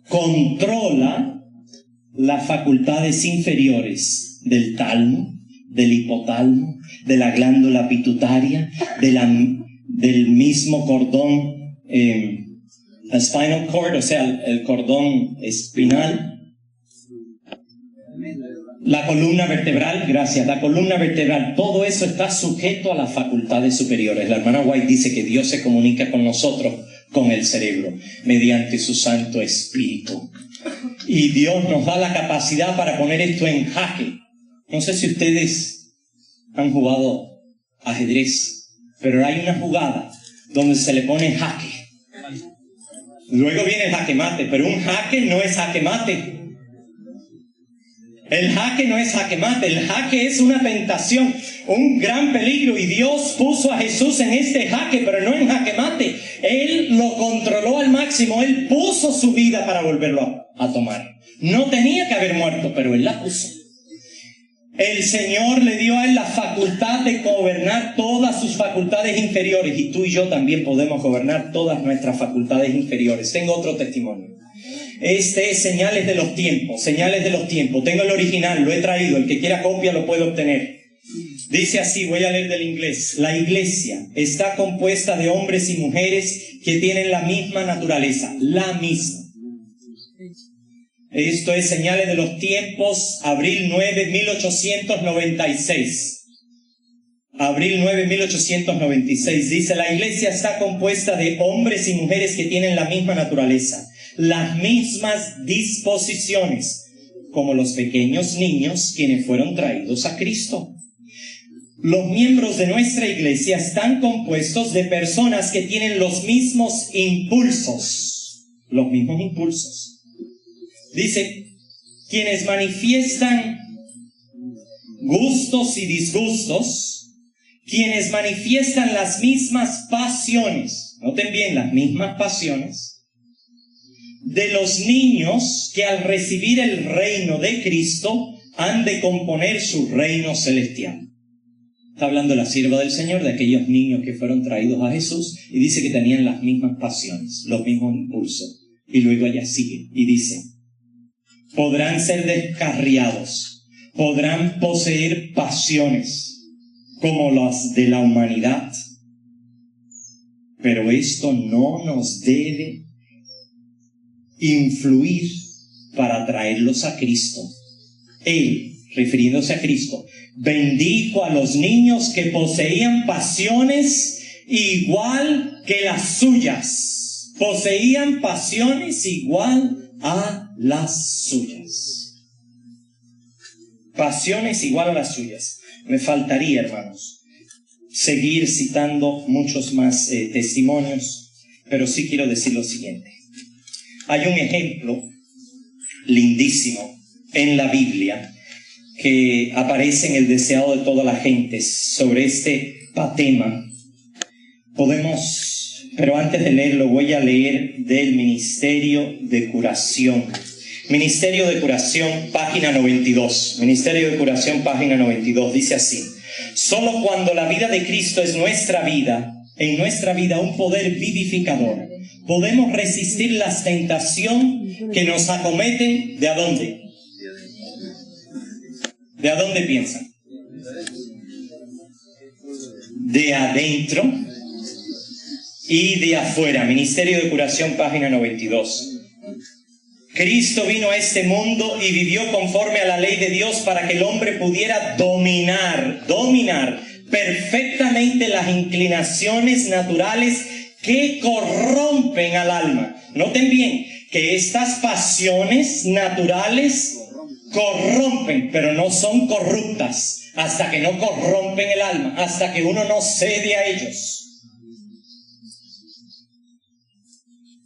controla las facultades inferiores del talmo, del hipotálamo, de la glándula pituitaria, del mismo cordón, spinal cord, o sea, el cordón espinal. La columna vertebral, gracias, la columna vertebral, todo eso está sujeto a las facultades superiores. La hermana White dice que Dios se comunica con nosotros, con el cerebro, mediante su Santo Espíritu. Y Dios nos da la capacidad para poner esto en jaque. No sé si ustedes han jugado ajedrez, pero hay una jugada donde se le pone jaque. Luego viene el jaque mate, pero un jaque no es jaque mate. El jaque no es jaque mate, el jaque es una tentación, un gran peligro, y Dios puso a Jesús en este jaque, pero no en jaque mate. Él lo controló al máximo, Él puso su vida para volverlo a tomar. No tenía que haber muerto, pero Él la puso. El Señor le dio a Él la facultad de gobernar todas sus facultades inferiores, y tú y yo también podemos gobernar todas nuestras facultades inferiores. Tengo otro testimonio. Este es Señales de los Tiempos, Señales de los Tiempos. Tengo el original, lo he traído. El que quiera copia lo puede obtener. Dice así, voy a leer del inglés. La iglesia está compuesta de hombres y mujeres que tienen la misma naturaleza, la misma. Esto es Señales de los Tiempos, abril 9, 1896. Abril 9, 1896. Dice, la iglesia está compuesta de hombres y mujeres que tienen la misma naturaleza, las mismas disposiciones, como los pequeños niños quienes fueron traídos a Cristo. Los miembros de nuestra iglesia están compuestos de personas que tienen los mismos impulsos. Los mismos impulsos. Dice, quienes manifiestan gustos y disgustos, quienes manifiestan las mismas pasiones, noten bien, las mismas pasiones, de los niños que al recibir el reino de Cristo han de componer su reino celestial. Está hablando la sierva del Señor de aquellos niños que fueron traídos a Jesús, y dice que tenían las mismas pasiones, los mismos impulsos. Y luego ella sigue y dice, podrán ser descarriados, podrán poseer pasiones como las de la humanidad, pero esto no nos debe influir para traerlos a Cristo. Él, refiriéndose a Cristo, bendijo a los niños que poseían pasiones igual que las suyas. Poseían pasiones igual a las suyas. Pasiones igual a las suyas. Me faltaría, hermanos, seguir citando muchos más testimonios, pero sí quiero decir lo siguiente. Hay un ejemplo lindísimo en la Biblia que aparece en el deseado de toda la gente sobre este tema. Pero antes de leerlo, voy a leer del Ministerio de Curación. Ministerio de Curación, página 92. Ministerio de Curación, página 92. Dice así: solo cuando la vida de Cristo es nuestra vida, en nuestra vida un poder vivificador, podemos resistir las tentaciones que nos acometen. ¿De a dónde? ¿De a dónde piensan? De adentro y de afuera. Ministerio de Curación, página 92. Cristo vino a este mundo y vivió conforme a la ley de Dios para que el hombre pudiera dominar perfectamente las inclinaciones naturales que corrompen al alma. Noten bien que estas pasiones naturales corrompen, pero no son corruptas hasta que no corrompen el alma, hasta que uno no cede a ellos.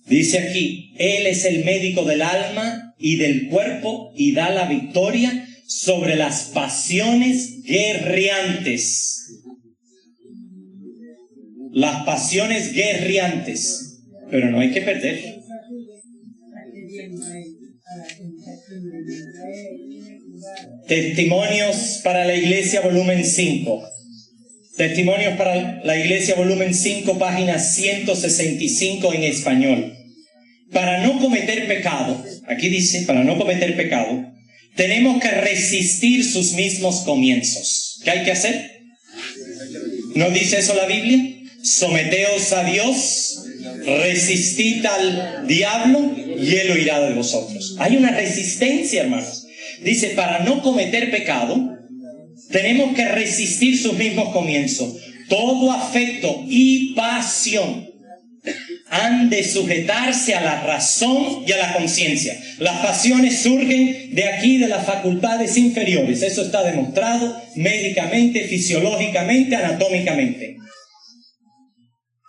Dice aquí, Él es el médico del alma y del cuerpo y da la victoria sobre las pasiones guerreantes. Las pasiones guerreantes, pero no hay que perder. Testimonios para la Iglesia, volumen 5. Testimonios para la Iglesia, volumen 5, página 165 en español. Para no cometer pecado, aquí dice, para no cometer pecado, tenemos que resistir sus mismos comienzos. ¿Qué hay que hacer? ¿No dice eso la Biblia? Someteos a Dios, resistid al diablo y él huirá de vosotros. Hay una resistencia, hermanos. Dice, para no cometer pecado, tenemos que resistir sus mismos comienzos. Todo afecto y pasión han de sujetarse a la razón y a la conciencia. Las pasiones surgen de aquí, de las facultades inferiores. Eso está demostrado médicamente, fisiológicamente, anatómicamente.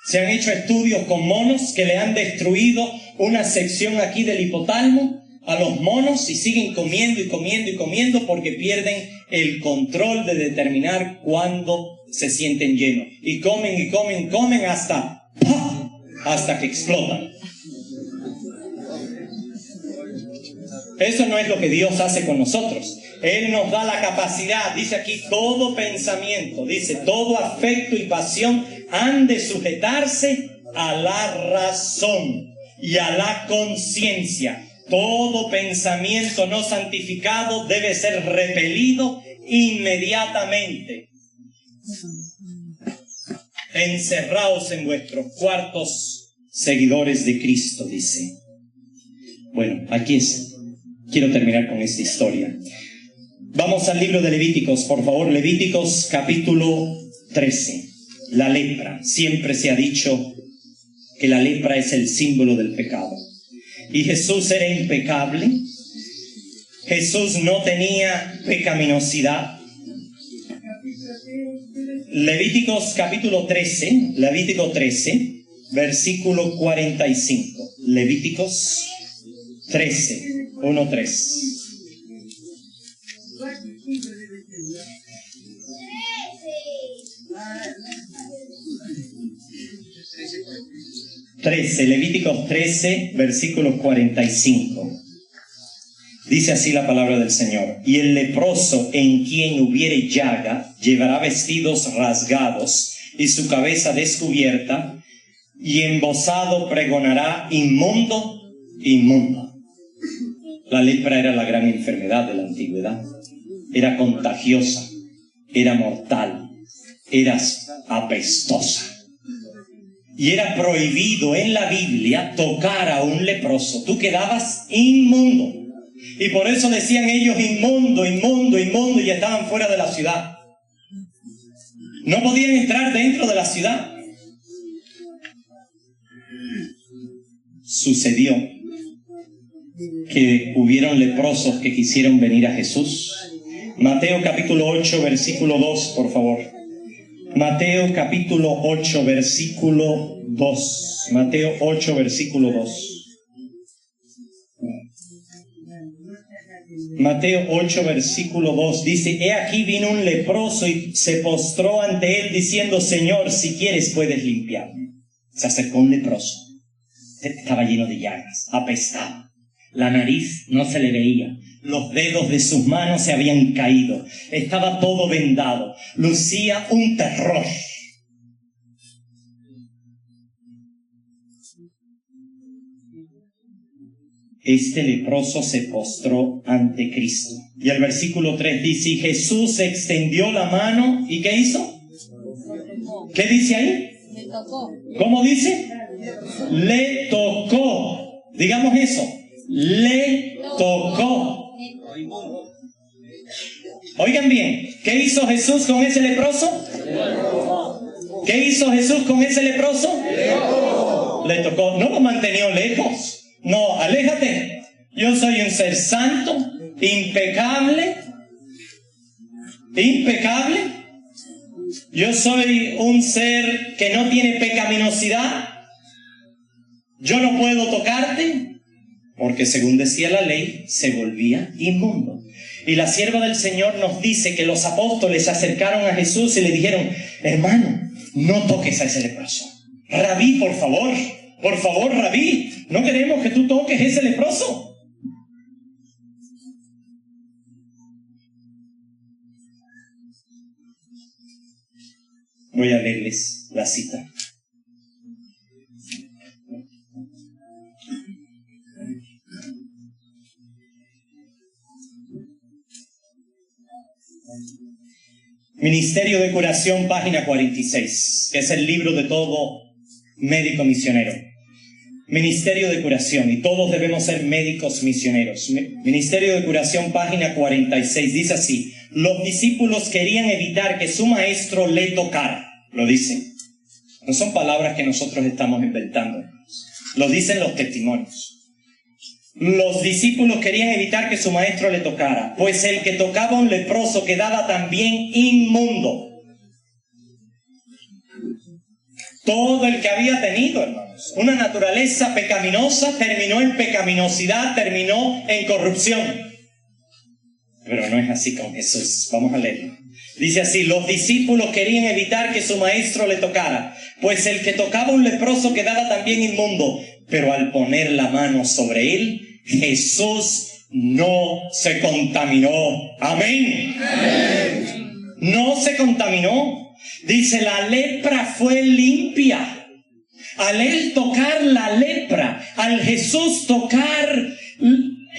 Se han hecho estudios con monos que le han destruido una sección aquí del hipotálamo a los monos y siguen comiendo y comiendo y comiendo porque pierden el control de determinar cuándo se sienten llenos. Y comen y comen y comen hasta que explotan. Eso no es lo que Dios hace con nosotros. Él nos da la capacidad, dice aquí, todo pensamiento, dice, todo afecto y pasión han de sujetarse a la razón y a la conciencia. Todo pensamiento no santificado debe ser repelido inmediatamente. Encerraos en vuestros cuartos, seguidores de Cristo, dice. Bueno, quiero terminar con esta historia. Vamos al libro de Levíticos, por favor. Levíticos capítulo 13. La lepra. Siempre se ha dicho que la lepra es el símbolo del pecado. Y Jesús era impecable. Jesús no tenía pecaminosidad. Levíticos capítulo 13, Levítico 13, versículo 45. Levíticos 13, 1-3. 13, Levíticos 13, versículo 45. Dice así la palabra del Señor. Y el leproso en quien hubiere llaga llevará vestidos rasgados y su cabeza descubierta, y embozado pregonará: inmundo, inmundo. La lepra era la gran enfermedad de la antigüedad. Era contagiosa, era mortal, era apestosa. Y era prohibido en la Biblia tocar a un leproso. Tú quedabas inmundo. Y por eso decían ellos inmundo, inmundo, inmundo, y estaban fuera de la ciudad. No podían entrar dentro de la ciudad. Sucedió que hubieron leprosos que quisieron venir a Jesús. Mateo capítulo 8, versículo 2, por favor. Mateo capítulo 8, versículo 2. Mateo 8, versículo 2. Mateo 8, versículo 2 dice: he aquí vino un leproso y se postró ante él diciendo: Señor, si quieres puedes limpiarme. Se acercó un leproso. Estaba lleno de llagas, apestaba. La nariz no se le veía. Los dedos de sus manos se habían caído. Estaba todo vendado. Lucía un terror. Este leproso se postró ante Cristo. Y el versículo 3 dice: y Jesús extendió la mano. ¿Y qué hizo? ¿Qué dice ahí? Le tocó. ¿Cómo dice? Le tocó. Digamos eso. Le tocó. Oigan bien, ¿qué hizo Jesús con ese leproso? ¿Qué hizo Jesús con ese leproso? Le tocó. No lo mantenió lejos. No, aléjate. Yo soy un ser santo, impecable. Impecable. Yo soy un ser que no tiene pecaminosidad. Yo no puedo tocarte, porque según decía la ley, se volvía inmundo. Y la sierva del Señor nos dice que los apóstoles se acercaron a Jesús y le dijeron: hermano, no toques a ese leproso. Rabí, por favor, Rabí, no queremos que tú toques a ese leproso. Voy a leerles la cita. Ministerio de Curación, página 46, que es el libro de todo médico misionero. Ministerio de Curación, y todos debemos ser médicos misioneros. Ministerio de Curación, página 46, dice así: los discípulos querían evitar que su maestro le tocara. Lo dice. No son palabras que nosotros estamos inventando. Lo dicen los testimonios. Los discípulos querían evitar que su maestro le tocara, pues el que tocaba a un leproso quedaba también inmundo. Todo el que había tenido, hermanos, una naturaleza pecaminosa, terminó en pecaminosidad, terminó en corrupción. Pero no es así con Jesús. Vamos a leerlo. Dice así: los discípulos querían evitar que su maestro le tocara, pues el que tocaba a un leproso quedaba también inmundo. Pero al poner la mano sobre él, Jesús no se contaminó. Amén. Amén. No se contaminó. Dice, la lepra fue limpia. Al él tocar la lepra, al Jesús tocar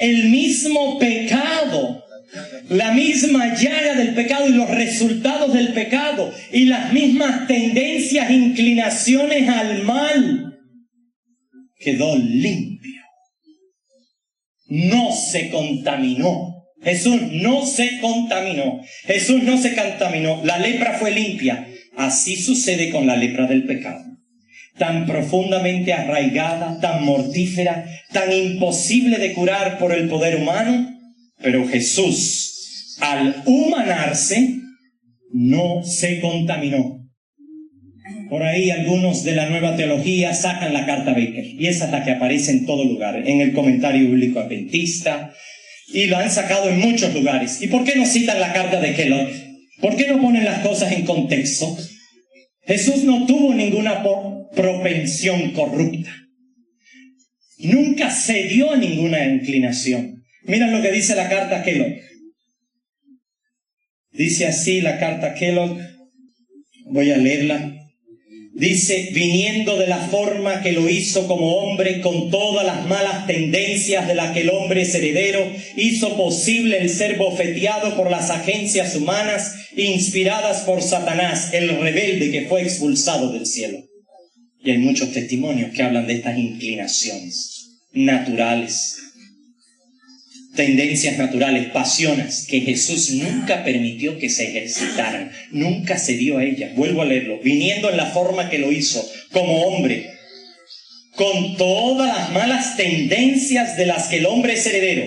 el mismo pecado, la misma llaga del pecado y los resultados del pecado y las mismas tendencias, inclinaciones al mal, quedó limpio. No se contaminó. Jesús no se contaminó. Jesús no se contaminó. La lepra fue limpia. Así sucede con la lepra del pecado. Tan profundamente arraigada, tan mortífera, tan imposible de curar por el poder humano. Pero Jesús, al humanarse, no se contaminó. Por ahí algunos de la nueva teología sacan la carta Baker, y esa es la que aparece en todo lugar, en el comentario bíblico adventista, y lo han sacado en muchos lugares. ¿Y por qué no citan la carta de Kellogg? ¿Por qué no ponen las cosas en contexto? Jesús no tuvo ninguna propensión corrupta. Nunca cedió a ninguna inclinación. Miren lo que dice la carta Kellogg. Dice así la carta Kellogg. Voy a leerla. Dice, viniendo de la forma que lo hizo como hombre, con todas las malas tendencias de las que el hombre es heredero, hizo posible el ser bofeteado por las agencias humanas, inspiradas por Satanás, el rebelde que fue expulsado del cielo. Y hay muchos testimonios que hablan de estas inclinaciones naturales, tendencias naturales, pasiones, que Jesús nunca permitió que se ejercitaran, nunca cedió a ellas. Vuelvo a leerlo. Viniendo en la forma que lo hizo, como hombre, con todas las malas tendencias de las que el hombre es heredero.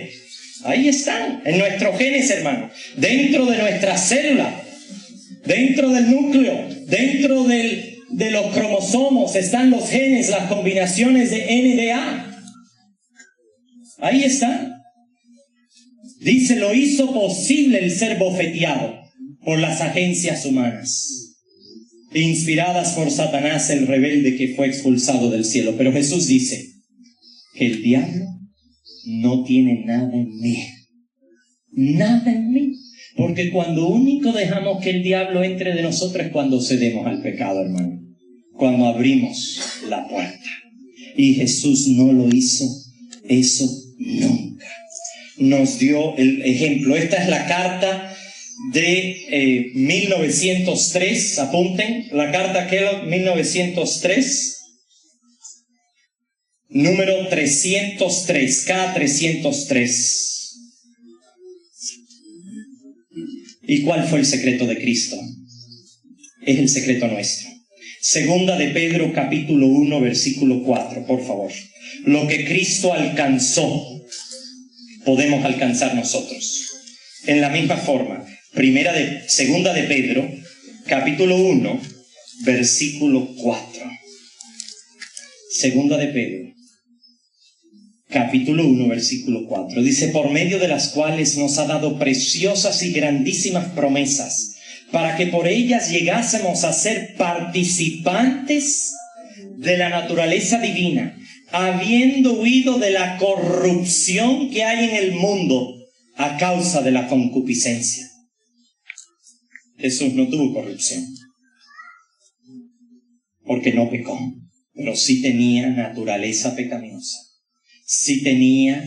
Ahí están, en nuestros genes, hermano, dentro de nuestra célula, dentro del núcleo, dentro de los cromosomos, están los genes, las combinaciones de NDA. Ahí están. Dice, lo hizo posible el ser bofeteado por las agencias humanas, inspiradas por Satanás, el rebelde que fue expulsado del cielo. Pero Jesús dice que el diablo no tiene nada en mí. Nada en mí. Porque cuando único dejamos que el diablo entre de nosotros es cuando cedemos al pecado, hermano. Cuando abrimos la puerta. Y Jesús no lo hizo eso nunca. Nos dio el ejemplo. Esta es la carta de 1903. Apunten, la carta Kellogg 1903, número 303, K303. ¿Y cuál fue el secreto de Cristo? Es el secreto nuestro. Segunda de Pedro, capítulo 1, versículo 4, por favor. Lo que Cristo alcanzó, podemos alcanzar nosotros. En la misma forma, segunda de Pedro, capítulo 1, versículo 4. Segunda de Pedro, capítulo 1, versículo 4. Dice, por medio de las cuales nos ha dado preciosas y grandísimas promesas, para que por ellas llegásemos a ser participantes de la naturaleza divina, habiendo huido de la corrupción que hay en el mundo a causa de la concupiscencia. Jesús no tuvo corrupción, porque no pecó, pero sí tenía naturaleza pecaminosa. Sí tenía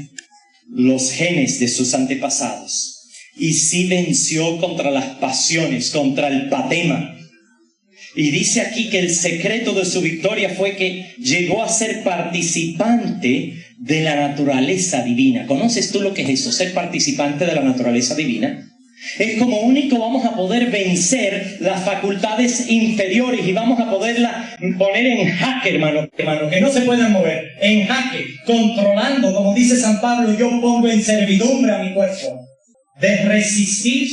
los genes de sus antepasados. y sí venció contra las pasiones, contra el patema. Y dice aquí que el secreto de su victoria fue que llegó a ser participante de la naturaleza divina. ¿Conoces tú lo que es eso? Ser participante de la naturaleza divina. Es como único vamos a poder vencer las facultades inferiores y vamos a poderlas poner en jaque, hermano, que no se puedan mover, en jaque, controlando, como dice San Pablo, yo pongo en servidumbre a mi cuerpo. De resistir,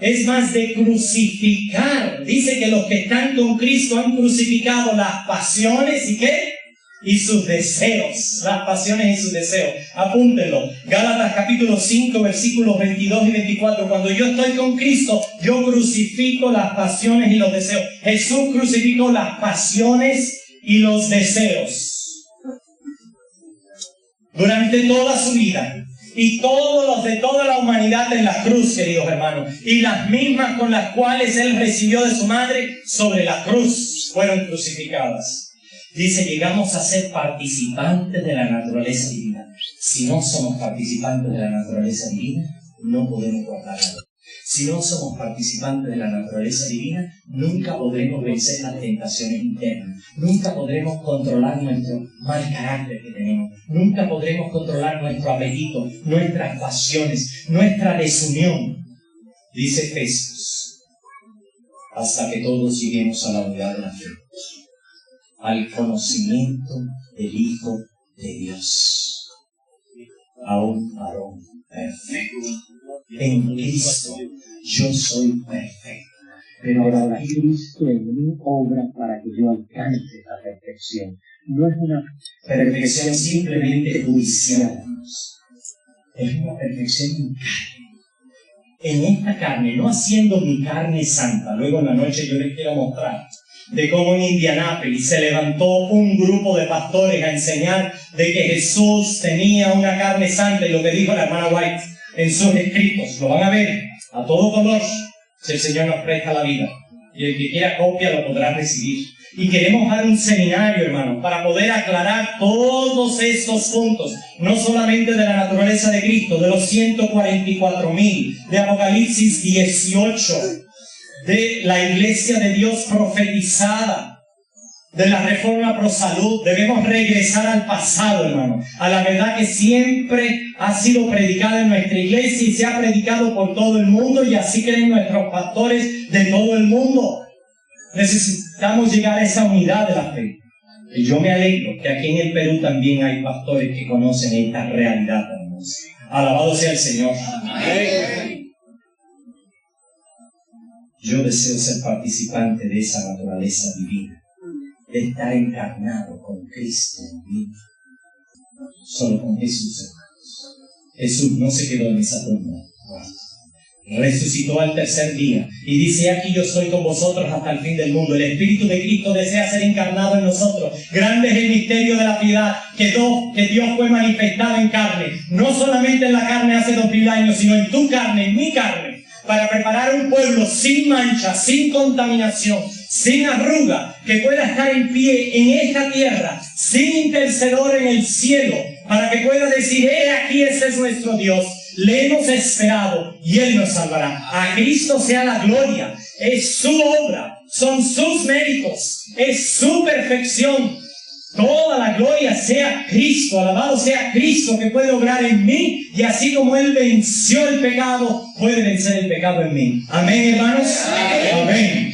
es más de crucificar. Dice que los que están con Cristo han crucificado las pasiones y ¿qué? Y sus deseos, las pasiones y sus deseos. Apúntenlo. Gálatas capítulo 5, versículos 22 y 24. Cuando yo estoy con Cristo, yo crucifico las pasiones y los deseos. Jesús crucificó las pasiones y los deseos durante toda su vida. Y todos los de toda la humanidad en la cruz, queridos hermanos. Y las mismas con las cuales Él recibió de su madre sobre la cruz fueron crucificadas. Dice, llegamos a ser participantes de la naturaleza divina. Si no somos participantes de la naturaleza divina, no podemos guardar la ley. Si no somos participantes de la naturaleza divina, nunca podremos vencer las tentaciones internas. Nunca podremos controlar nuestro mal carácter que tenemos. Nunca podremos controlar nuestro apetito, nuestras pasiones, nuestra desunión. Dice Efesios, hasta que todos lleguemos a la unidad de la fe, al conocimiento del Hijo de Dios, a un varón perfecto. En Cristo yo soy perfecto, pero ahora Cristo en mí obra para que yo alcance la perfección. No es una perfección simplemente judicial, es una perfección en carne. En esta carne, no haciendo mi carne santa. Luego en la noche yo les quiero mostrar de cómo en Indianápolis se levantó un grupo de pastores a enseñar de que Jesús tenía una carne santa, y lo que dijo la hermana White en sus escritos, lo van a ver a todo color, si el Señor nos presta la vida. Y el que quiera copia lo podrá recibir. Y queremos dar un seminario, hermano, para poder aclarar todos estos puntos, no solamente de la naturaleza de Cristo, de los 144,000, de Apocalipsis 18, de la iglesia de Dios profetizada, de la reforma pro salud. Debemos regresar al pasado, hermano, a la verdad que siempre ha sido predicada en nuestra iglesia y se ha predicado por todo el mundo, y así creen nuestros pastores de todo el mundo. Necesitamos llegar a esa unidad de la fe. Y yo me alegro que aquí en el Perú también hay pastores que conocen esta realidad, hermanos. Alabado sea el Señor. Amén. Yo deseo ser participante de esa naturaleza divina, de estar encarnado con Cristo en mí. Solo con Jesús, hermanos. Jesús no se quedó en esa tumba. Resucitó al tercer día y dice, aquí yo estoy con vosotros hasta el fin del mundo. El Espíritu de Cristo desea ser encarnado en nosotros. Grande es el misterio de la piedad, que Dios fue manifestado en carne. No solamente en la carne hace 2000 años, sino en tu carne, en mi carne, para preparar un pueblo sin mancha, sin contaminación, sin arruga, que pueda estar en pie en esta tierra, sin intercedor en el cielo, para que pueda decir, aquí ese es nuestro Dios, le hemos esperado y Él nos salvará. A Cristo sea la gloria, es su obra, son sus méritos, es su perfección. Toda la gloria sea Cristo, alabado sea Cristo, que puede obrar en mí, y así como Él venció el pecado, puede vencer el pecado en mí. Amén, hermanos. Amén.